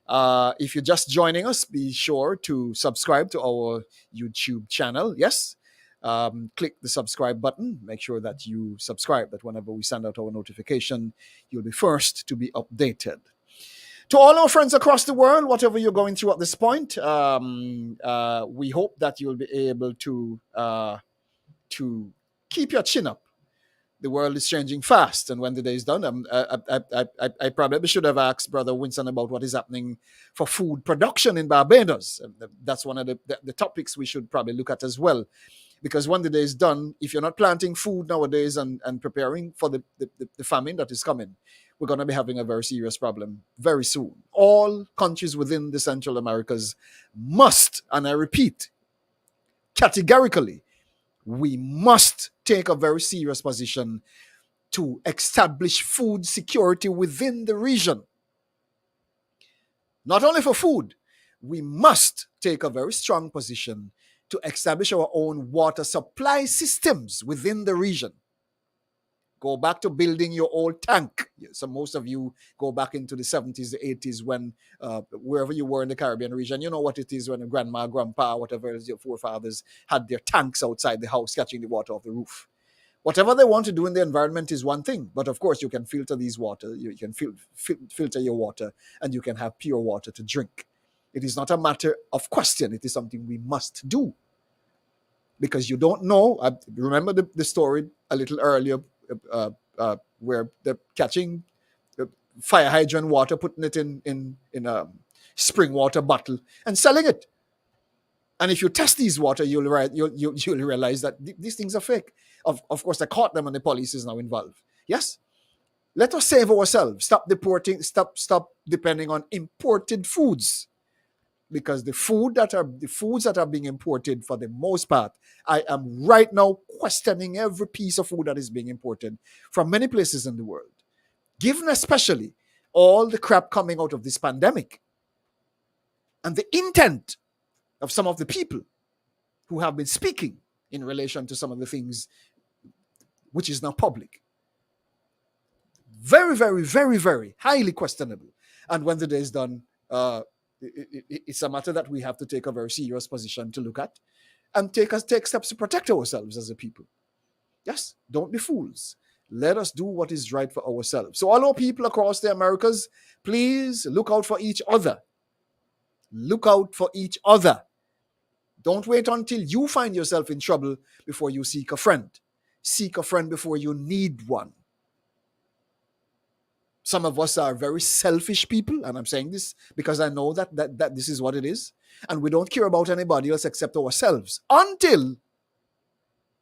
If you're just joining us, be sure to subscribe to our YouTube channel. Yes. Click the subscribe button. Make sure that you subscribe, that whenever we send out our notification, you'll be first to be updated. To all our friends across the world, whatever you're going through at this point, we hope that you'll be able to keep your chin up. The world is changing fast, and when the day is done, I probably should have asked Brother Winston about what is happening for food production in Barbados. That's one of the topics we should probably look at as well, because when the day is done, if you're not planting food nowadays and preparing for the famine that is coming, we're going to be having a very serious problem very soon. All countries within the Central Americas must, and I repeat, categorically, we must take a very serious position to establish food security within the region. Not only for food, we must take a very strong position to establish our own water supply systems within the region. Go back to building your old tank. So most of you go back into the 70s, the 80s, when wherever you were in the Caribbean region, you know what it is when a grandma, grandpa, whatever your forefathers had their tanks outside the house catching the water off the roof. Whatever they want to do in the environment is one thing, but of course you can filter these water, you can filter your water, and you can have pure water to drink. It is not a matter of question, it is something we must do. Because you don't know, I remember the story a little earlier, where they're catching fire hydrant water, putting it in a spring water bottle and selling it. And if you test these water, you'll realize that these things are fake. Of course, they caught them and the police is now involved. Yes? Let us save ourselves. Stop depending on imported foods. Because the foods that are being imported, for the most part, I am right now questioning every piece of food that is being imported from many places in the world. Given especially all the crap coming out of this pandemic and the intent of some of the people who have been speaking in relation to some of the things which is now public. Very, very, very, very highly questionable. And when the day is done, it's a matter that we have to take a very serious position to look at and take steps to protect ourselves as a people. Yes, don't be fools. Let us do what is right for ourselves. So all our people across the Americas, please look out for each other. Look out for each other. Don't wait until you find yourself in trouble before you seek a friend. Seek a friend before you need one. Some of us are very selfish people, and I'm saying this because I know that this is what it is. And we don't care about anybody else except ourselves until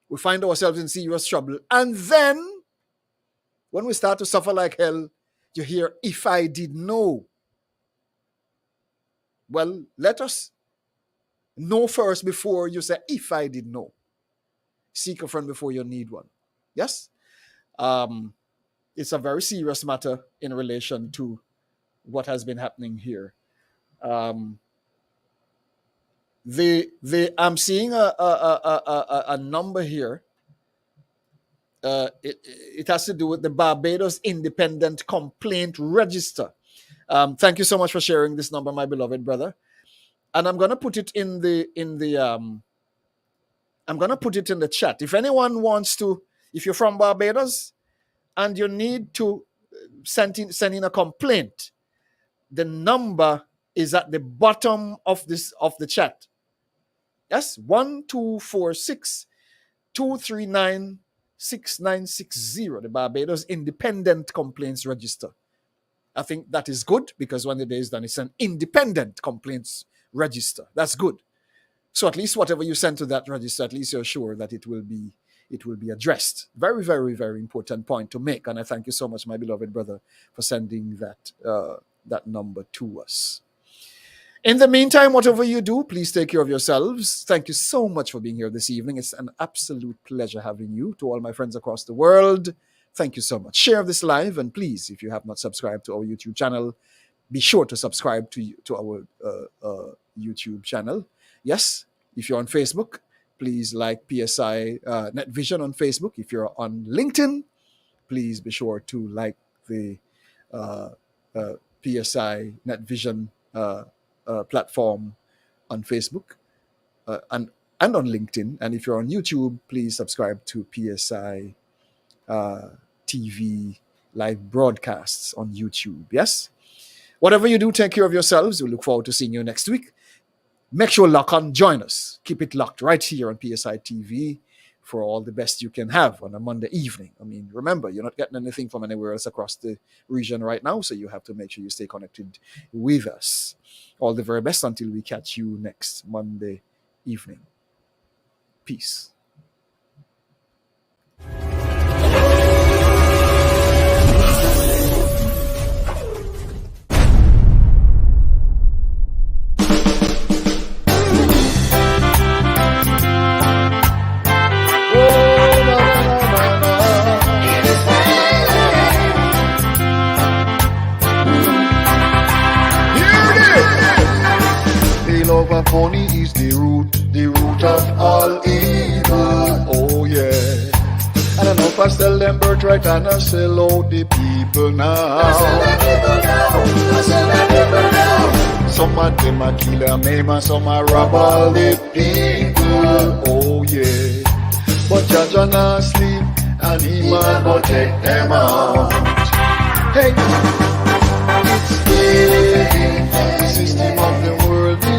we find ourselves in serious trouble. And then, when we start to suffer like hell, you hear, if I did know. Well, let us know first before you say, if I did know. Seek a friend before you need one. Yes? It's a very serious matter in relation to what has been happening here. I'm seeing a number here. It has to do with the Barbados Independent Complaint Register. Thank you so much for sharing this number, my beloved brother. And I'm gonna put it in the chat. If anyone wants to, if you're from Barbados and you need to send in a complaint, the number is at the bottom of the chat. Yes, 1246-239-6960, the Barbados Independent Complaints Register. I think that is good because when the day is done, it's an independent complaints register. That's good. So at least whatever you send to that register, at least you're sure that it will be it will be addressed. Very, very, very important point to make. And I thank you so much, my beloved brother, for sending that number to us. In the meantime, whatever you do, please take care of yourselves. Thank you so much for being here this evening. It's an absolute pleasure having you. To all my friends across the world, thank you so much. Share this live, and please, if you have not subscribed to our YouTube channel, be sure to subscribe to our YouTube channel. Yes, if you're on Facebook, please like PSI Netvision on Facebook. If you're on LinkedIn, please be sure to like the PSI Netvision platform on Facebook and on LinkedIn. And if you're on YouTube, please subscribe to PSI TV live broadcasts on YouTube. Yes? Whatever you do, take care of yourselves. We look forward to seeing you next week. Make sure lock on, join us. Keep it locked right here on PSI TV for all the best you can have on a Monday evening. I mean, remember, you're not getting anything from anywhere else across the region right now, so you have to make sure you stay connected with us. All the very best until we catch you next Monday evening. Peace. Money is the root of all evil. Oh yeah. And enough I sell them birthright and I sell out the people now. Some of them are kill and maim and some are rob all the people. Oh yeah. But Jaja not sleep and he man go take them out. Hey, it's the system of the world.